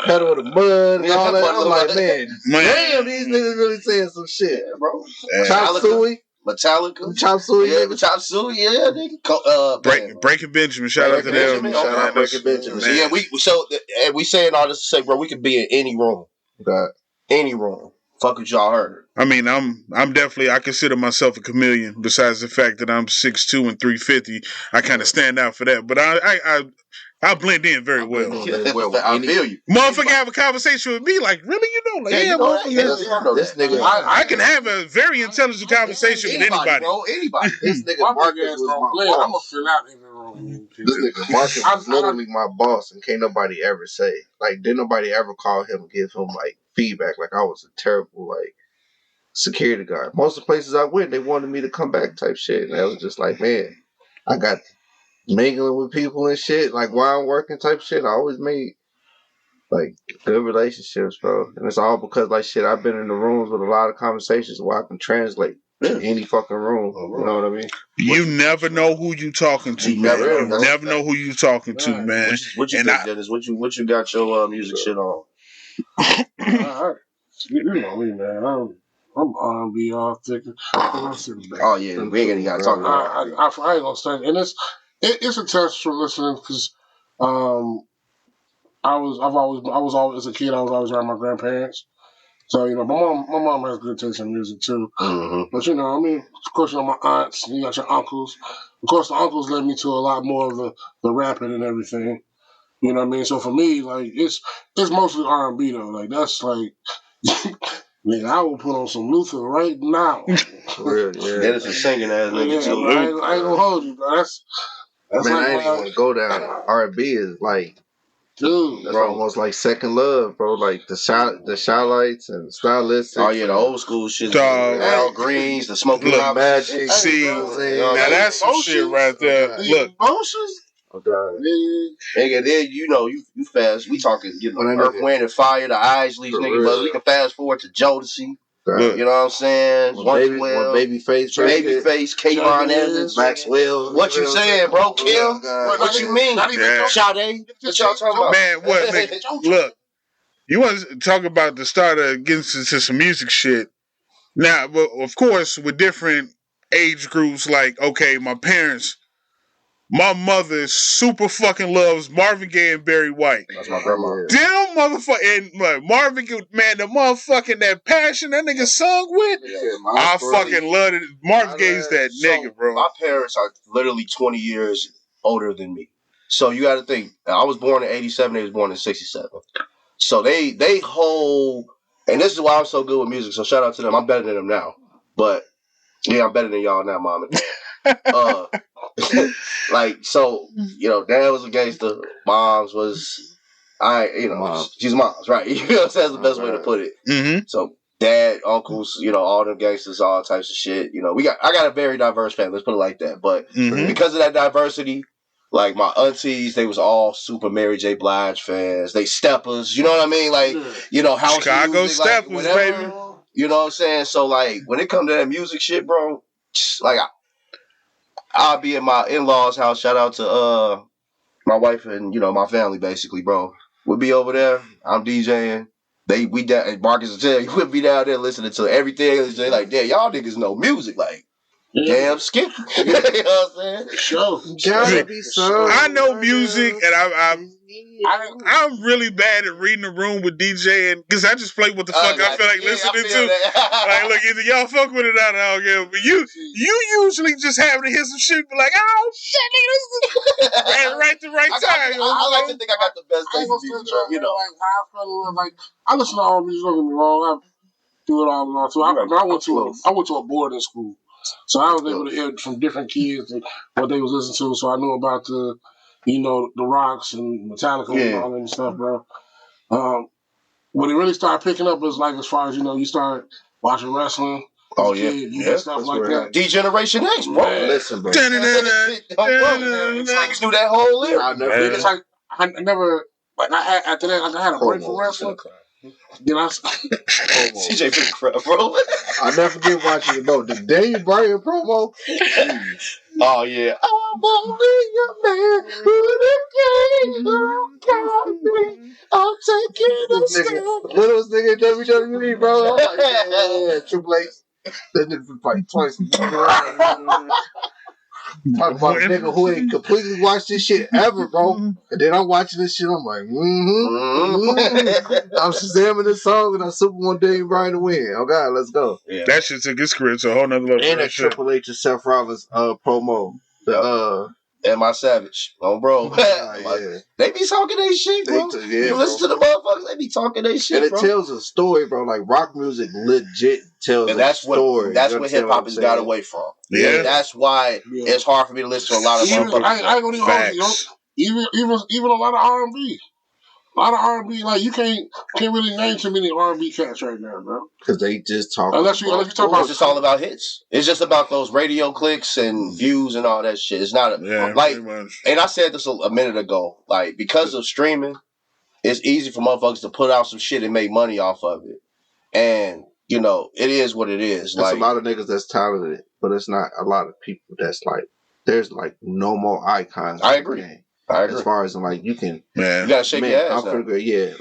pedal of the mud and all that. I'm like, man, damn, these niggas really saying some shit, bro. Chop Suey. Metallica, Chop Suey, Chop Suey, nigga. Breaking Benjamin, shout out to them. Shout out Breaking Benjamin. Yeah, we saying all this to say, bro, we could be in any room, any room. Fuck what y'all heard. I mean, I'm definitely, I consider myself a chameleon. Besides the fact that I'm 6'2" and 350, I kind of stand out for that. But I blend in very well. I feel you. Motherfucker have a conversation with me like, really? This nigga. I can have a very intelligent conversation with anybody. Bro, anybody. This nigga Marcus was my boss. I'm gonna fill out in the room. This nigga Marcus was literally my boss, and can't nobody ever say like, didn't nobody ever call him and give him like feedback like I was a terrible like security guard. Most of the places I went, they wanted me to come back type shit, and I was just like, man, I got mingling with people and shit, like while I'm working type shit. I always made like good relationships, bro. And it's all because like shit, I've been in the rooms with a lot of conversations where I can translate to any fucking room. You know what I mean? You never know who you talking to, man. You never know who you talking to, man. What you think, Dennis? What you got your music shit on? You know me, man. I'm R&B all thick. Oh yeah, we ain't even gotta talk about it. I ain't gonna stand, and it's a test for listening because I was always as a kid. I was always around my grandparents. So my mom has good taste in music too. Mm-hmm. But I mean, of course, my aunts. You got your uncles. Of course, the uncles led me to a lot more of the rapping and everything. You know what I mean? So for me, like it's mostly R&B though. Like that's like. Man, I will put on some Luther right now. For real, yeah. Dennis is singing ass nigga too. I ain't gonna hold you, bro. That's man, like I ain't even gonna go down. R&B is like, dude, that's almost like second love, bro. Like the Shylights and Stylists. Oh yeah, the old school shit. Al Greens, the Smoking Magic. See, now that's some shit right there. Look, emotions. Nigga, then you fast. We talking, Earth, Wind, and Fire, the Isleys, nigga. But we can fast forward to Jodeci. Look, you know what I'm saying? Babyface, Kayvon Evans, Maxwell. What you saying, bro? Kim? What you mean? Sade? What y'all talking about? Man, what, nigga? Look, you want to talk about the start of getting into some music shit. Now, but of course, with different age groups, like, okay, my mother super fucking loves Marvin Gaye and Barry White. That's my grandma. Damn motherfucker. And Marvin Gaye, man, the motherfucking that passion that nigga sung with. I fucking love it. Marvin Gaye's that nigga, bro. My parents are literally 20 years older than me. So you got to think, I was born in 87, they was born in 67. So they hold, and this is why I'm so good with music, so shout out to them. I'm better than them now. But, yeah, I'm better than y'all now, mom and dad. Like, so, dad was a gangster, mom's was, she's mom's, right? You know what I'm saying? That's the best way to put it. Mm-hmm. So, dad, uncles, all them gangsters, all types of shit. I got a very diverse family, let's put it like that. But because of that diversity, like my aunties, they was all super Mary J. Blige fans. They steppers, you know what I mean? Like, house Chicago music, steppers, like, whatever, baby. You know what I'm saying? So, like, when it comes to that music shit, bro, like, I'll be at my in-laws' house. Shout out to my wife and my family basically, bro. We'll be over there. I'm DJing. Marcus will tell you, we'll be down there listening to everything. They like, damn, y'all niggas know music, like. Damn, skip. You know what I'm saying? Sure. Gotta be so. I know music, and I'm really bad at reading the room with DJing because I just play what the fuck I feel like listening to. Like, look, either y'all fuck with it or I don't give. But you usually just having to hear some shit, be like, oh shit, nigga, this is right the right time. I like to think I got the best taste in music, like how I feel like I listen to all music. Don't get me wrong, I do it all along. So I went to a boarding school. So I was able to hear from different kids and what they was listening to. So I knew about the Rocks and Metallica and all that stuff, bro. When it really started picking up was like as far as you start watching wrestling. Oh yeah, you get stuff like that. D-Generation X, bro. Listen, bro. Niggas knew that whole lyric. It's like I never after that I had a break from wrestling. Then CJ for the crap, bro. I never forget watching it, bro. The Daniel Bryan promo. Oh yeah. I'm only a man who got me. I'm taking a step. Littlest nigga in WWE, bro. I'm like, yeah, Triple H. That nigga been fighting twice. Talk about a nigga who ain't completely watched this shit ever, bro. And then I'm watching this shit, I'm like, I'm Shazamming this song and I super want Daniel Bryan to win. Oh God, let's go. Yeah. That shit took his career to a whole nother level. And that Triple H and Seth Rollins promo. And my Savage. Oh, bro. Yeah. They be talking that shit, bro. You listen to the motherfuckers, they be talking that shit, and it tells a story, bro. Like, rock music legit tells a story. That's what hip-hop has got away from. Yeah. That's why it's hard for me to listen to a lot of motherfuckers. I ain't gonna even hold you, even a lot of R&B. A lot of R&B, like you can't really name too many R&B cats right now, bro. Because they just talk. Unless you talk about, it's just all about hits. It's just about those radio clicks and views and all that shit. It's not and I said this a minute ago. Like because of streaming, it's easy for motherfuckers to put out some shit and make money off of it. And it is what it is. There's a lot of niggas that's talented, but it's not a lot of people that's like. There's like no more icons. I agree. As far as like you can, you gotta shake your ass.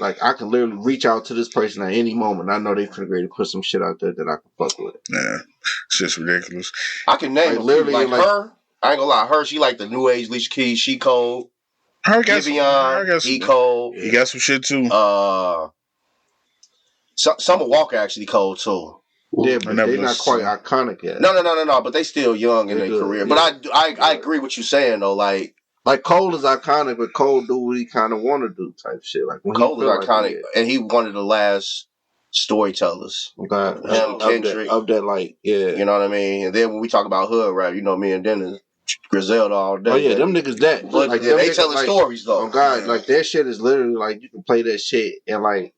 Like I can literally reach out to this person at any moment. I know they finna ready to put some shit out there that I can fuck with. Yeah, it's just ridiculous. I can name literally like her. I ain't gonna lie, her. She like the new age Alicia Keys. She cold. Vivian, he cold. He got some shit too. Summer Walker actually cold too. Yeah, but they're not quite iconic yet. No. But they still young in their career. Yeah. But I agree with you saying though. Like Cole is iconic, but Cole do what he kind of want to do type shit. Like when Cole is iconic, and he one of the last storytellers. Okay. Him, Kendrick, of that, like, yeah, you know what I mean. And then when we talk about hood rap, me and Dennis, Griselda all day. Oh yeah, them niggas that. But like, they telling stories though. Oh God, like that shit is literally like you can play that shit and like.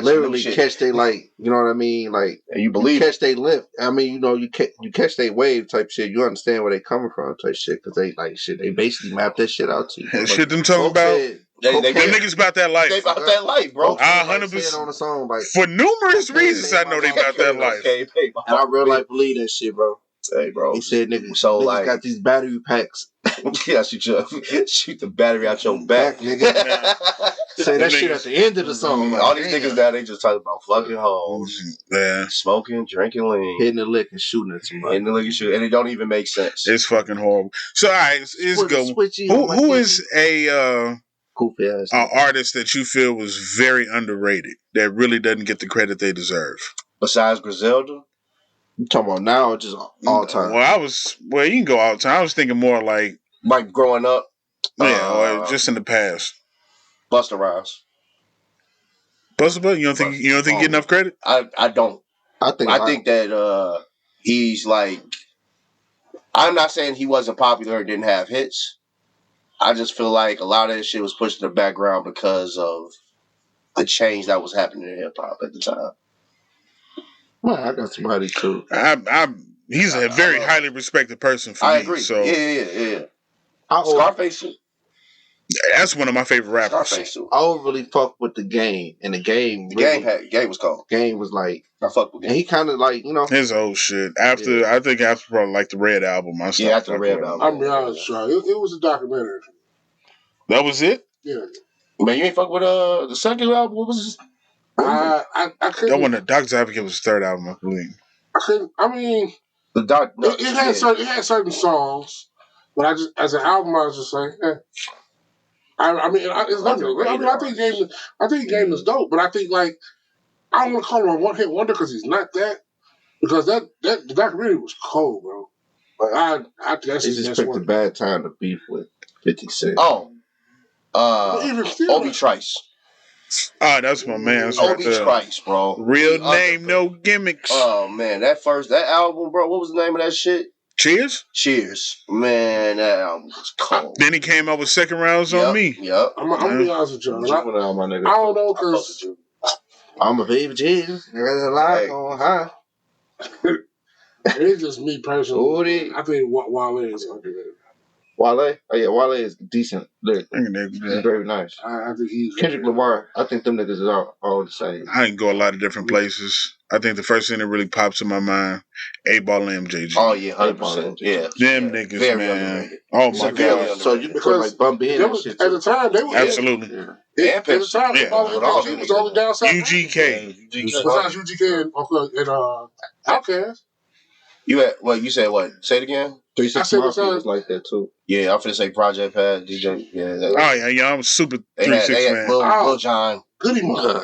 Literally catch they like, you know what I mean? Like, and you believe catch they lift. I mean, you catch they wave type shit. You understand where they coming from type shit because they like shit. They basically map that shit out to you. And shit them talking about. Them niggas about that life. They about that life, bro. 100% on the song. Like, for numerous reasons, I know they about that life. And I real life believe that shit, bro. Hey, bro. He said niggas got these battery packs. Yeah, shoot the battery out your back, nigga. Say that shit at the end of the song. Like, all these niggas now, they just talking about fucking hoes, smoking, drinking lean, hitting the lick and shooting at somebody. Hitting the lick and shooting, and it don't even make sense. It's fucking horrible. So, all right, let's go. Who is a artist that you feel was very underrated that really doesn't get the credit they deserve? Besides Griselda? You talking about now or just all time? Well, you can go all time. I was thinking more like growing up. Yeah, or just in the past. Busta Rhymes. Busta, you don't think he get enough credit? I don't. I think that he's like. I'm not saying he wasn't popular or didn't have hits. I just feel like a lot of this shit was pushed in the background because of the change that was happening in hip hop at the time. Well, I got somebody too. He's a very highly respected person for me. I agree. So yeah. Scarface. That's one of my favorite rappers. Scarface too. I overly fuck with the game, and the game. Game was cold. Game was like I fuck with Game. And he kind of like his old shit. I think after probably like the Red album. After the Red album. I'm be honest, it was a documentary. That was it? Yeah. Man, you ain't fuck with the second album. What was this? I couldn't. That one, the Doctor's Advocate was the third album, I believe. I couldn't. I mean, The Doc. No, it had certain songs, but I just as an album, I was just like, eh. It's nothing. I think Game is dope, but I think like I don't want to call him a one hit wonder because he's not that. Because that the documentary was cold, bro. But I that's He just picked a bad time to beef with 50 Cent. Oh, even still, Obi Trice. Oh, that's my man. That's right Obi there. Trice, bro. Real name, no gimmicks. Oh man, that album, bro. What was the name of that shit? Cheers? Cheers. Man, that album was cold. Then he came out with Second Rounds on Me. Yep. I'm gonna be honest with you. I don't know because I'm a baby Jesus. There's a lot on high. it's just me personally. I think Wale is underrated. Wale? Oh yeah, Wale is decent lyric. He's very nice. I think he's Kendrick Lamar, I think them niggas is all the same. I can go a lot of different places. I think the first thing that really pops in my mind, 8-Ball and MJG. Oh yeah, 100%. Yeah. Them niggas, very man. Underrated. Oh my God. So you put like Bum B in and shit at the time they were absolutely. At the time, MJG was only down south. UGK. Besides UGK and Outkast. You said what? Say it again. 3 6 Mafia was like that too. Yeah, I'm finna say Project Pad, DJ. Yeah. I'm super they 3 6 had man. Lil Jon. Goody Mob.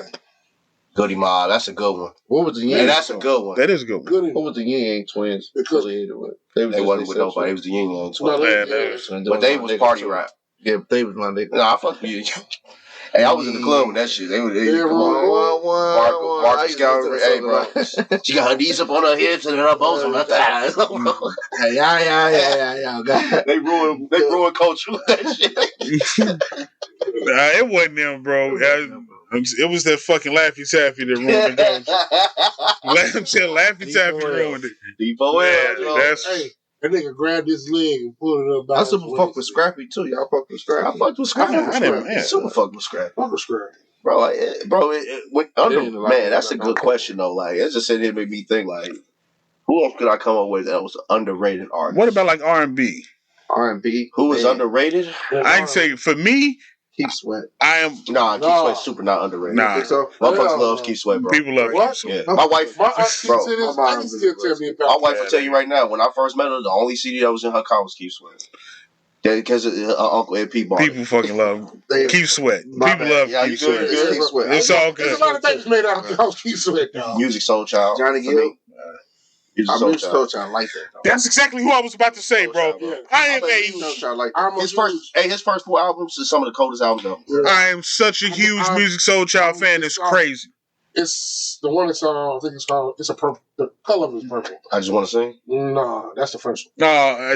Goody Mob. That's a good one. What was the Yin? Yeah, that's a good one. That is a good one. What was the Yin Yang Twins? Because they wasn't with nobody. It was the Yin Yang Twins. But they was party rap. Yeah, they was my nigga. Nah, I fuck you. Hey, I was in the club with that shit. They come on. Marcus Gallery. Hey, bro. She got her knees up on her hips and her bosom. Yeah. They ruined culture with that shit. It wasn't them, bro. It was that fucking Laffy Taffy that ruined the Laffy Taffy ruined it. D4L. That nigga grabbed his leg and pulled it up. I super fuck with Scrappy too. Y'all fuck with Scrappy. I fucked with Scrappy. Super fuck with Scrappy. Fuck with Scrappy. Bro, man, that's a good question though. Like, it just sitting here made me think like, who else could I come up with that was an underrated artist? What about like R&B? R&B. Who is underrated? I can say for me, Keith Sweat. Keith Sweat's super not underrated. Nah. So? Motherfuckers love Keith Sweat, bro. People love What? Keith Sweat. My wife, my wife will tell you right now, when I first met her, the only CD that was in her car was Keith Sweat. Yeah, because her uncle Ed P bought People fucking love Keith Sweat. People love Keith Sweat. It's all good. There's a lot of things made out of Keith Sweat, though. Music Soul Child. Johnny Gill. Music Soul Child like that, though. That's exactly who I was about to say, bro. I am his first 4 albums is some of the coldest albums ever. I am such a huge Music Soul Child fan. It's crazy. It's the one that's I think it's called. It's a purple. The color of it is purple. I Just Want to Sing. No, that's the first one. No,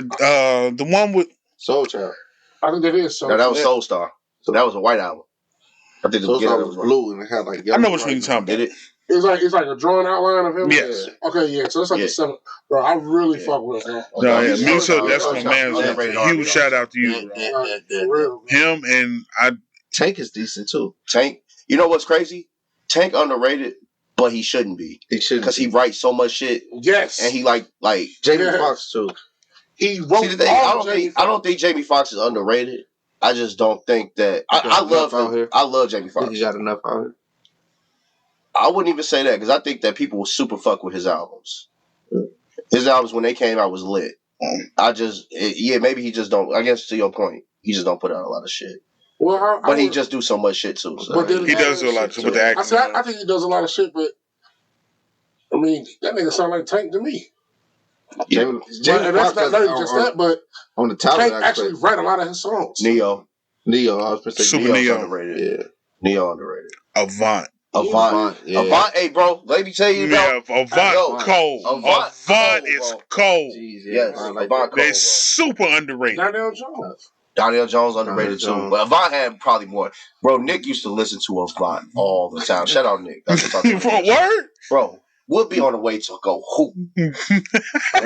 the one with Soul Child. I think that is Soul. No, that was Soul Star. So that was a white album. I think Soul Star was blue and it had like yellow. I know which one you're talking about. Did it? It's like a drawn outline of him. Yes. Okay, yeah. So it's like the 7. Bro, I really fuck with him. No, yeah, Music. That's my man. Huge shout out to you, bro. Him and Tank is decent too. Tank. You know what's crazy? Tank underrated, but he shouldn't be. He shouldn't because he writes so much shit. Yes. And he like Jamie Foxx too. He wrote. See, I don't think Jamie Foxx is underrated. I just don't think that. I love him. I love Jamie Foxx. He got enough out here. I wouldn't even say that because I think that people will super fuck with his albums. His albums when they came out was lit. Maybe he just don't. I guess to your point, he just don't put out a lot of shit. Well, but he just do so much shit too. So. But he does do a lot with the acting. I think he does a lot of shit, but I mean that nigga sound like Tank to me. Yeah, and that's not even just that, but on the top Tank actually write a lot of his songs. Neo, I was going to say Neo underrated. Yeah, Neo underrated. Avant. Yeah. Avant, hey bro, let me tell you. Avant cold. Avant is cold. Jeez, yes, Avant cold. They're super underrated. Donnell Jones underrated too. But Avant had probably more. Bro, Nick used to listen to Avant all the time. Shout out Nick. Word? Bro, we'll be on the way to go hoop. And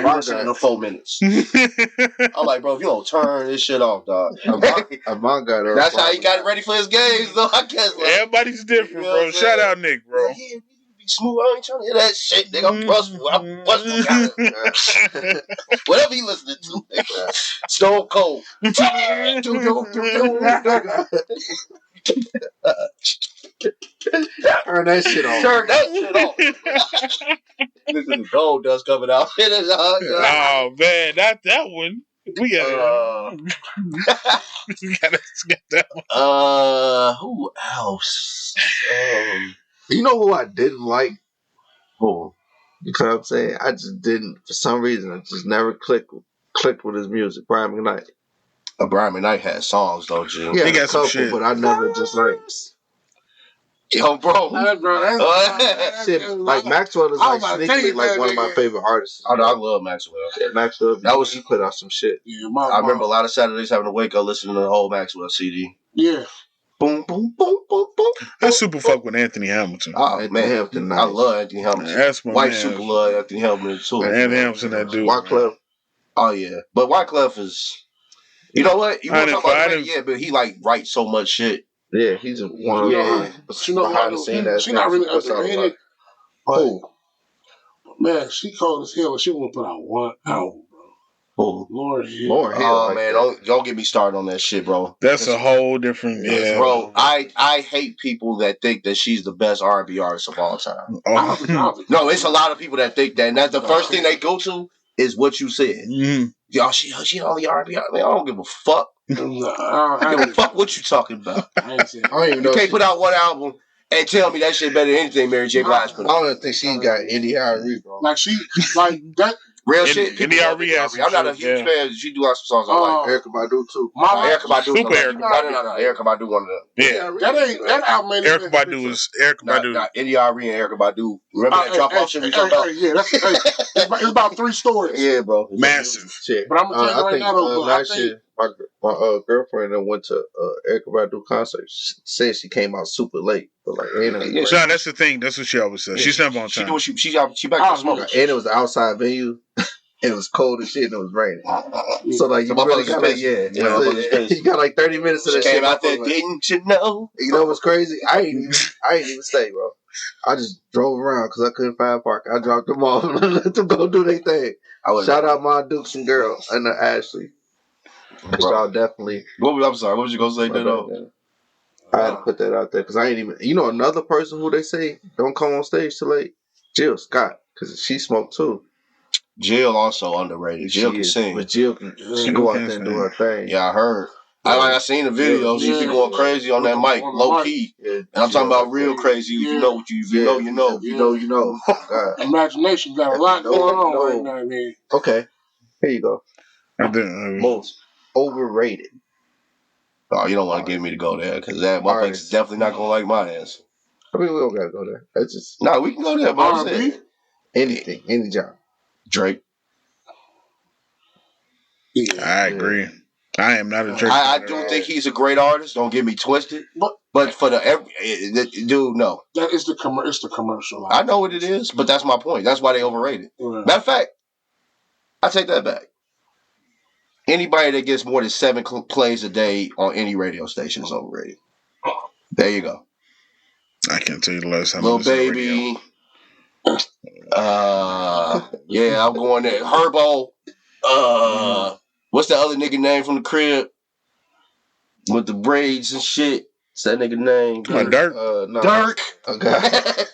listen in 4 minutes. I'm like, bro, if you don't turn this shit off, dog. Avant got her. That's how he got ready for his games, though. I guess. Everybody's different, bro. Shout out Nick, bro. Yeah, we be smooth. I ain't trying to hear that shit, nigga. I'm Russell. I'm Russell. Whatever you listening to, nigga. Stone Cold. Turn that shit off. Turn that shit off. Listen to Gold Dust coming out. Oh man, that one. We got get that one. Who else? You know who I didn't like? Who? You know what I'm saying? I just didn't, for some reason, I just never clicked with his music. Brian McKnight. Brian McKnight had songs though, G. Yeah, He got a some couple, shit. but I never just like. Yo, bro. Shit, like Maxwell is like sneakily like one of my favorite artists. I love Maxwell. Yeah, Maxwell. He put out some shit. Yeah, I remember a lot of Saturdays having to wake up listening to the whole Maxwell CD. Yeah. Boom, boom, boom, boom, boom. I super fuck with Anthony Hamilton. Oh Anthony man, Hamilton, nice. I love Anthony Hamilton. That's my White man. super love Anthony Hamilton too. Anthony Hamilton, that dude. Wyclef. Oh yeah, but Wyclef is. You know what? You want to talk about that? didn't- Yeah, but he like writes so much shit. Yeah, he's a one of She know behind the what? scene. She not really underrated. Who? Man, she cold as hell. She won't put out one album, bro. Who? Lord, yeah. Lauren Hill. Oh like man, that. don't get me started on that shit, bro. That's a whole different. Yeah, Bro, I hate people that think that she's the best R&B artist of all time. Oh. No, it's a lot of people that think that, and that's the first thing they go to is what you said. Mhm. Y'all, she only R&B. I mean, I don't give a fuck. I don't give a fuck what you talking about. I don't even know. You can't put out one album and tell me that shit better than anything Mary J. Blige put I out. don't think she got Indie R&B, bro. Like she, like that. Real Indie shit. People love R&B has some I'm not a shit, huge fan. She do have some songs I like. Erykah Badu too. Erykah Badu. Super Erykah No. Erykah Badu one of them. Yeah, That album ain't Erykah Badu is Erykah Badu. Not Indie R&B and Erykah Badu. Remember that drop off shit we talked about? Yeah, it's about 3 stories. Yeah, bro. Massive. Shit. But I'm gonna tell you I right think now, though, last year my girlfriend that went to Erykah Badu concert said she came out super late, but like So that's the thing. That's what she always says. She's never on She time. do what she back to smoke. and it was an outside venue. And it was cold as shit and it was raining. So like you really got like you got like 30 minutes of that shit. Came out there, didn't you know? You know what's crazy? I ain't even stay, bro. I just drove around because I couldn't find park. I dropped them off and let them go do their thing. Shout out my Dukes and girls and Ashley. Y'all definitely. I'm sorry. What was you gonna say? No. I had to put that out there because I ain't even. You know another person who they say don't come on stage till late? Jill Scott, because she smoked too. Jill also underrated. Jill can sing. But Jill can go out there and do her thing. Yeah, I heard. I seen the video. She be going crazy on that mic, low key. Yeah. And I'm talking about real crazy. If you know what you know, you know. You know. Imagination got a lot going on right now, man. Okay. Here you go. Most overrated. Oh, you don't want to get me to go there because that motherfucker's definitely not gonna like my answer. I mean, we don't gotta go there. That's just we can go there, but I'm saying anything, any job. Drake. Yeah. I agree. I am not a Drake. I do think he's a great artist. Don't get me twisted. But for dude, no. That is it's the commercial. I know what it is, but that's my point. That's why they overrated. Yeah. Matter of fact, I take that back. Anybody that gets more than 7 plays a day on any radio station is overrated. There you go. I can't tell you the last time. Lil Baby. Yeah, I'm going there. Herbo. What's the other nigga name from the crib? With the braids and shit. What's that nigga name? Dirk. No. Dirk. Okay.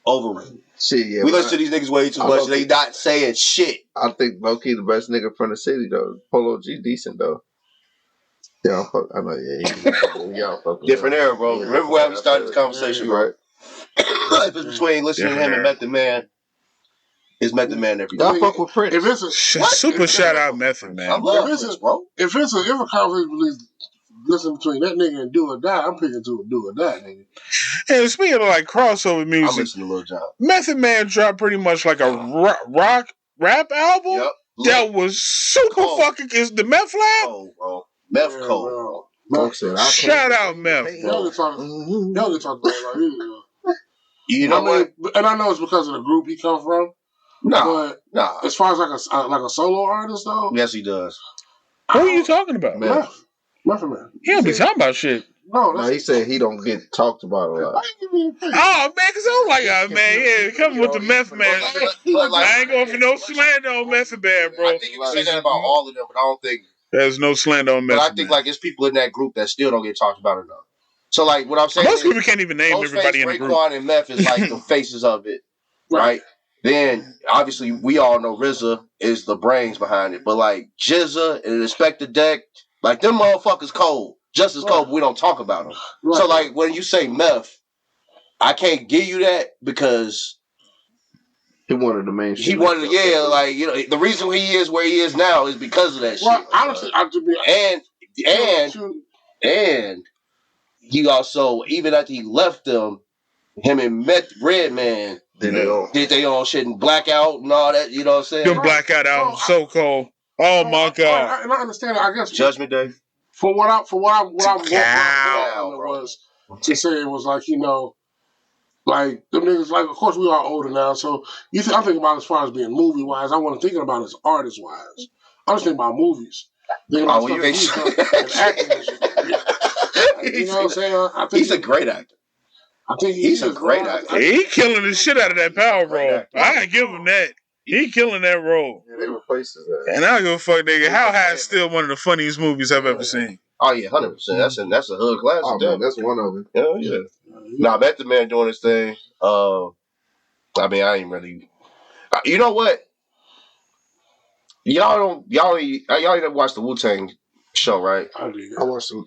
Overrated. Shit, yeah. We listen to these niggas way too much. They not saying shit. I think low-key the best nigga from the city, though. Polo G decent, though. Yeah, I know, y'all fuck. Different era, bro. Remember where we started this conversation, right? If it's between listening to him and Method Man, it's Method Man every day. Y'all fuck with Prince. If it's a super shout out Method Man. I love Prince, bro. If it's a conversation listen between that nigga and Do or Die, I'm picking to Do or Die, nigga. And speaking of like crossover music, I'm listening to Lil Jon. Method Man dropped pretty much like a rap album. Yep. That was super fucking. Is the Meth Lab? Cold, bro. Meth cold, bro. Shout out Meth. Y'all talk about like you know what? And I know it's because of the group he come from. Nah. As far as like a solo artist though, yes, he does. Who are you talking about? Method Man. He don't be talking about shit. No, he said he don't get talked about a lot. Oh man, cause I'm like, man, yeah, come with the meth man. I ain't going for no slander on Method Man, bro. I think you can say that about all of them, but I don't think there's no slander on Method Man. But I think like it's people in that group that still don't get talked about enough. So like what I'm saying most people can't even name everybody in the group. Raekwon and Meth is like the faces of it, right? Then obviously we all know RZA is the brains behind it, but like Jizza and Inspector Deck, like them motherfuckers cold, just as cold. But we don't talk about them. So like when you say Meth, I can't give you that because he wanted the main. He wanted, like the reason he is where he is now is because of that shit. Well, honestly, and he also even after he left them, him and Redman did they own shit and Blackout and all that. You know what I'm saying? Them Blackout album so cold. Oh my god! And I understand it. I guess Judgment Day. For what I was to say, it was like like them niggas. Like, of course, we are older now, so I'm thinking about as far as being movie wise. I wasn't thinking about as artist wise. I'm just thinking about movies. Thinking about stuff he's done and acting and shit. You know what I'm saying? I think he's a great actor. I think he's a great actor. He killing the shit out of that power role. I ain't give him that. He killing that role. Yeah, they replaced his ass. And I don't give a fuck, nigga. How High is still one of the funniest movies I've ever seen. Oh yeah, 100%. That's a hood classic. Oh man, that's one of them. Yeah. Nah, Method Man doing his thing. I mean, I ain't really. You know what? Y'all didn't watch the Wu-Tang show, right? I did. I watched the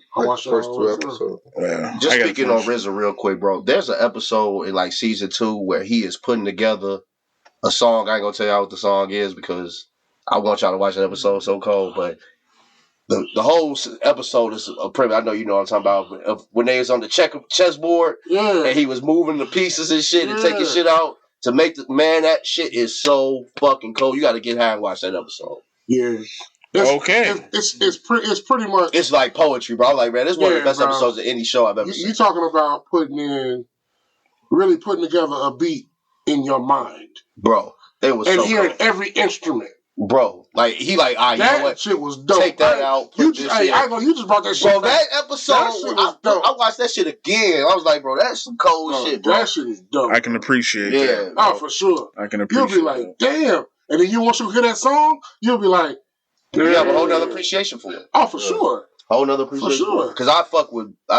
first 2 episodes. Yeah. Just speaking on RZA real quick, bro. There's an episode in like season 2 where he is putting together a song. I ain't gonna tell y'all what the song is because I want y'all to watch that episode. So cold, but the whole episode is a pretty. I know you know what I'm talking about. When they was on the chessboard, and he was moving the pieces and shit and taking shit out to make that shit is so fucking cold. You got to get high and watch that episode. Yeah. It's pretty much. It's like poetry, bro. I'm like, man, this is one of the best episodes of any show I've ever seen. You're talking about really putting together a beat in your mind, bro. It was and so hearing cool. every instrument, bro. Like he like, you know what? Shit was dope. Take that out. You just brought that shit. Bro, that episode, I watched that shit again. I was like, bro, that's some cold shit, bro. That shit is dope. I can appreciate that. Oh, for sure. I can appreciate. You'll be like, damn, and then once you hear that song, you'll be like. You have a whole nother appreciation for it. Oh, for sure. Whole nother appreciation. For sure. Because I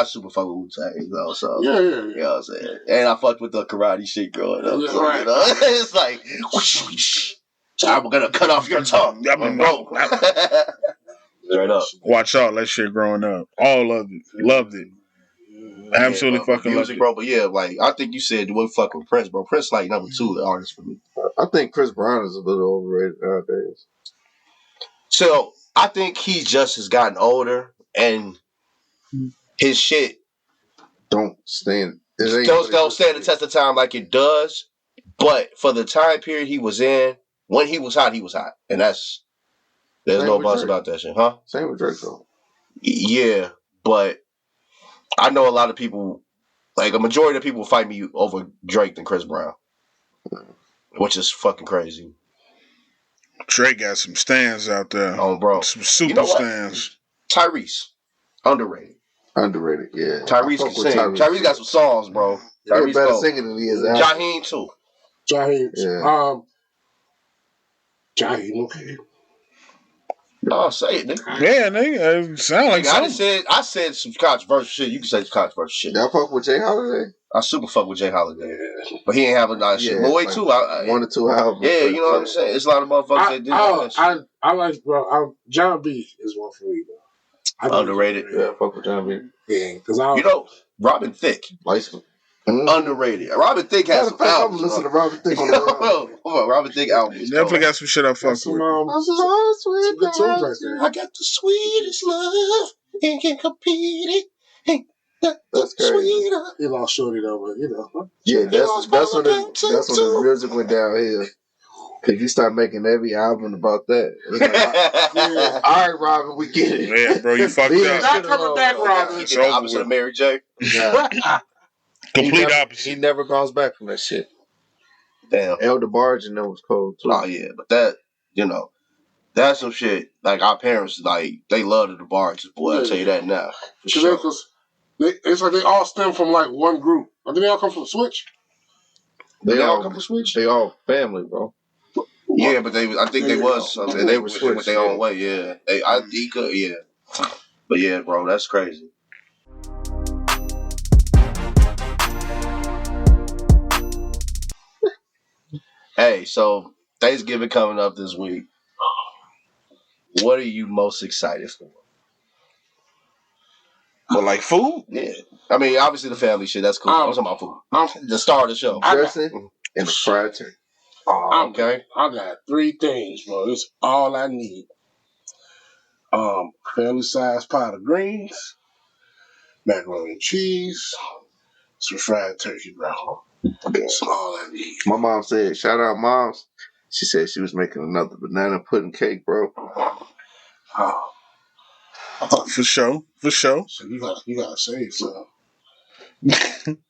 super fuck with Wu-Tang, you know, so. Yeah. You know what I'm saying? And I fucked with the karate shit growing up. Yeah, so, right. You know? It's like, whoosh, I'm going to cut off your tongue. Bro. Straight up. Watch all that shit growing up. All of it. Loved it. Absolutely fucking loved it. Bro, but yeah, like, I think you said you wouldn't fuck with Prince, bro. Prince, like, number 2 artist for me. I think Chris Brown is a little overrated nowadays. So I think he just has gotten older and his shit don't stand the test of time like it does. But for the time period he was in, when he was hot, and there's no buzz about that shit, huh? Same with Drake though. Yeah, but I know a lot of people, like a majority of people, fight me over Drake than Chris Brown, which is fucking crazy. Drake got some stands out there. Oh, bro. Some super stands. Tyrese. Underrated, yeah. Tyrese can sing. Tyrese got some songs, bro. Tyrese better singing than he is. Jaheim, too. Jaheim. Yeah. Jaheim, okay. Oh, say it, nigga. Yeah, nigga. It sound like something. I said some controversial shit. You can say some controversial shit. Y'all fuck with Jay Holiday? I super fuck with Jay Holiday. But he ain't having nice shit. Lloyd, like too. 1 or 2 albums. Yeah, you know what I'm saying? It's a lot of motherfuckers that do that. I like, bro. John B is one for me, bro. Underrated. Yeah, fuck with John B. Yeah, because Robin Thicke. License. Underrated. Robin Thicke has some albums. I'm listening to Robin Thicke on the album. Robin Thicke albums. Definitely got some shit I fuck with. Some good tunes right there. I got the sweetest love and can't compete it. That's crazy. He lost Shorty though, but you know. Yeah, that's when the music went downhill. Cause you start making every album about that. It's like, all right, Robin, we get it. Yeah, bro, you fucked up. Not coming back, Robin. He did the opposite of Mary J. Complete opposite. He never bounced back from that shit. Damn. Elder Barge and that was cold too. Oh yeah, but that, that's some shit. Like our parents, like they loved the Barges, boy. I'll tell you that now. For sure. It's like they all stem from like one group. I think they all come from Switch. They all all come from Switch? They all family, bro. Yeah, but I think they was something. They went Switch, their own way. Yeah, he could. Yeah, but yeah, bro, that's crazy. Hey, so Thanksgiving coming up this week. What are you most excited for? For like food? Yeah, I mean, obviously the family shit. That's cool. I'm talking about food. The star of the show. Dressing and a fried turkey. Oh, okay. I got 3 things, bro. It's all I need. Family size pot of greens, macaroni and cheese, some fried turkey, bro. That's all I need. My mom said, shout out moms. She said she was making another banana pudding cake, bro. For sure. So you gotta save some.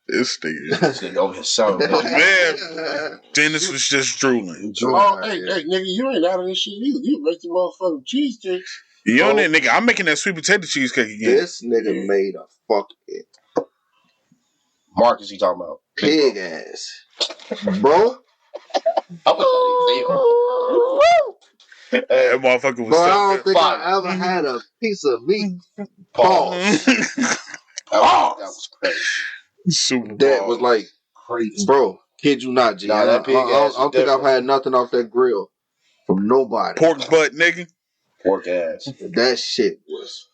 This nigga. Over here, sorry, Man, Dennis was just drooling. Oh, hey, nigga, you ain't out of this shit either. You make the motherfucking cheesecakes. You know that nigga? I'm making that sweet potato cheesecake again. This nigga made a fucking Marcus, he talking about pig ass, bro. That motherfucker was Bro, I so don't good. think I ever had a piece of meat. Pause. That was crazy. Super That pause. was like crazy, bro. Kid you not, G. Nah, that pig ass I don't think I've had nothing off that grill from nobody. Pork butt, nigga. Pork ass. That shit was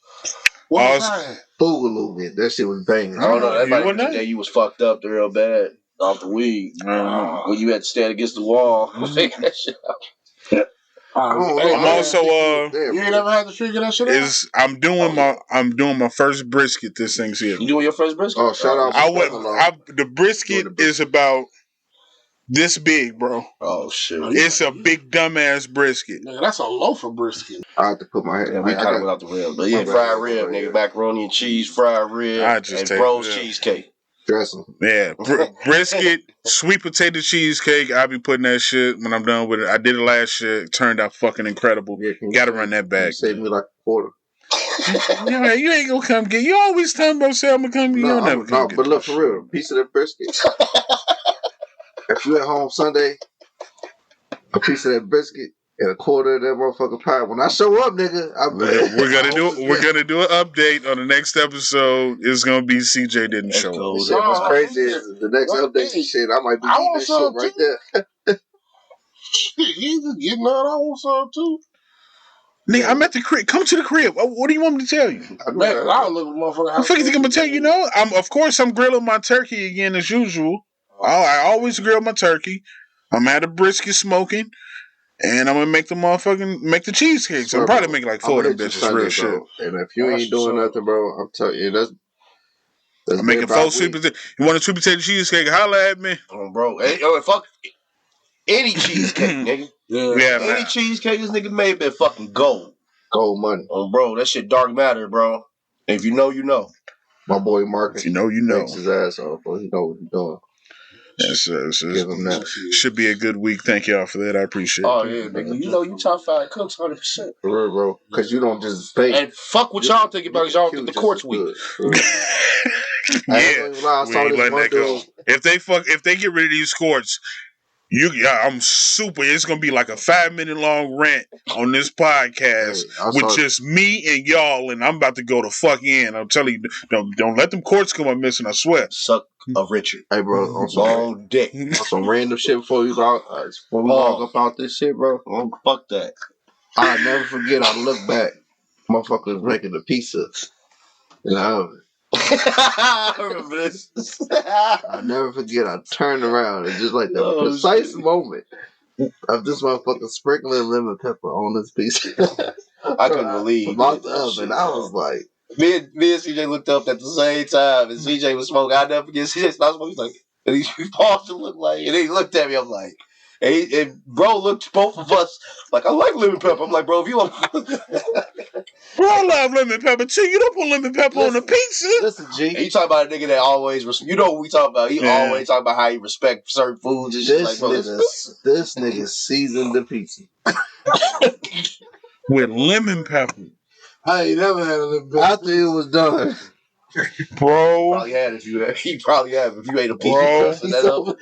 boogaloo, man. That shit was banging. I don't know. That You might wasn't be the there? day you was fucked up real bad off the weed. When you had to stand against the wall. Figure that shit out. I'm also you ain't ever had to figure that shit out? I'm doing my first brisket this Thanksgiving. You doing your first brisket? Oh, shout out! The brisket is about this big, bro. Oh shit! It's a big dumbass brisket. Nigga, that's a loaf of brisket. I have to put my head. Yeah, we kind of went out the rib, but yeah, fried rib, nigga, macaroni and cheese, fried rib, and Bro's cheesecake. Dressing. Yeah, brisket, sweet potato cheesecake. I'll be putting that shit when I'm done with it. I did it last year. It turned out fucking incredible. Yeah, gotta run that back. Save me like a quarter. Yeah, you ain't gonna come get. You always tell me, say I'm gonna come get. You'll never come get. But look, for real, a piece of that brisket. If you at home Sunday, a piece of that brisket and a quarter of that motherfucking pie. When I show up, nigga, we're gonna do an update on the next episode. It's gonna be CJ didn't show up. What's crazy is the next update and shit. I might be eating that shit right there. Shit, you just getting out. I want some too. Nigga, I'm at the crib. Come to the crib. What do you want me to tell you? I look at motherfucker. I think I'm gonna tell you. No, I'm grilling my turkey again as usual. I always grill my turkey. I'm at a brisket smoking, and I'm gonna make the cheesecakes. I'm probably making like 4 of them bitches, Sunday, real shit. And if you ain't doing nothing, bro, I'm telling you, that's I'm making 4 sweet potato. You want a sweet potato cheesecake? Holla at me, bro. Hey, fuck any cheesecake, nigga. Yeah, any man. cheesecake this nigga made been fucking gold. Gold money. Bro, that shit dark matter, bro. And if you know, you know. My boy Marcus, you know, makes his ass off, bro. He know what he's doing. Give him that. Should be a good week. Thank y'all for that. I appreciate it. Oh, yeah, nigga. You know you top 5 cooks 100%. For real, bro. Because you don't just think. And fuck what y'all think about it. Y'all get the courts week. Yeah, we ain't letting that go. If they get rid of these courts, I'm super. It's gonna be like a 5-minute long rant on this podcast with just me and y'all, and I'm about to go the fuck in. I'm telling you, don't let them courts come up missing. I swear. Suck a Richard. Hey, bro, on some long dick. On some random shit before we log up out this shit, bro. Fuck that. I'll never forget. I look back, motherfucker was making a pizza in the oven. I remember this. I'll never forget. I turned around and just like the precise moment of this motherfucker sprinkling lemon pepper on this pizza. I couldn't believe about the oven. I was like, me and CJ looked up at the same time, and CJ was smoking. I never forget. CJ stopped smoking. He's like, and he paused to look like, and he looked at me. I'm like, and bro looked at both of us like, I like lemon pepper. I'm like, bro, if you want. Bro, I love lemon pepper too. You don't put lemon pepper on the pizza. Listen, G. And you talk about a nigga that always, you know what we talk about. He always talk about how he respect certain foods and shit. This nigga seasoned the pizza with lemon pepper. I ain't never had a lemon pepper. After it was done, Bro. Probably had if you he probably have if you ate a piece Bro. of that up. Bro.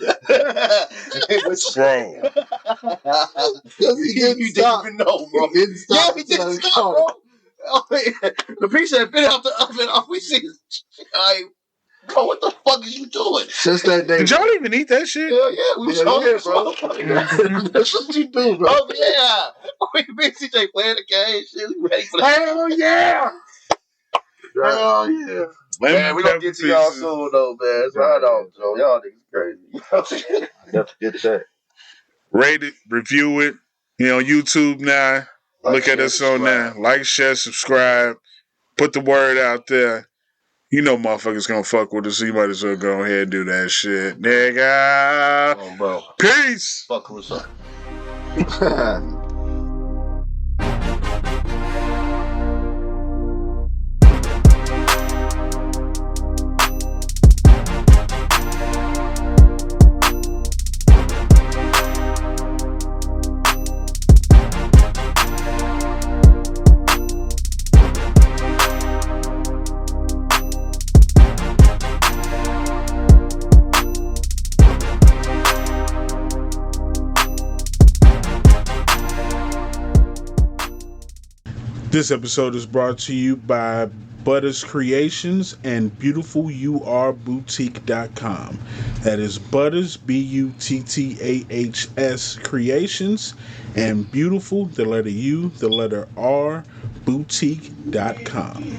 He didn't You stop. didn't even know, bro. He didn't stop. He didn't stop, bro. Oh, yeah. The pizza had been out the oven. All we see is, bro, what the fuck is you doing? Since that day, Did y'all even eat that shit? Hell yeah, we was hungry, bro. That's what you do, bro. Oh yeah, we been CJ playing the game. Shit, we ready for that. Hell yeah! Hell yeah! Man, we gonna get to y'all soon though, man. Right on, Joe. Y'all niggas crazy. That's a good shit. Rate it, review it. You know, YouTube now. Look Like, at us on there. Like, share, subscribe. Put the word out there. You know motherfuckers gonna fuck with us, so you might as well go ahead and do that shit. Nigga. Oh, bro. Peace. Fuck what's up. This episode is brought to you by Butters Creations and BeautifulURBoutique.com. That is Butters, Buttahs Creations, and Beautiful, the letter U, the letter R, Boutique.com.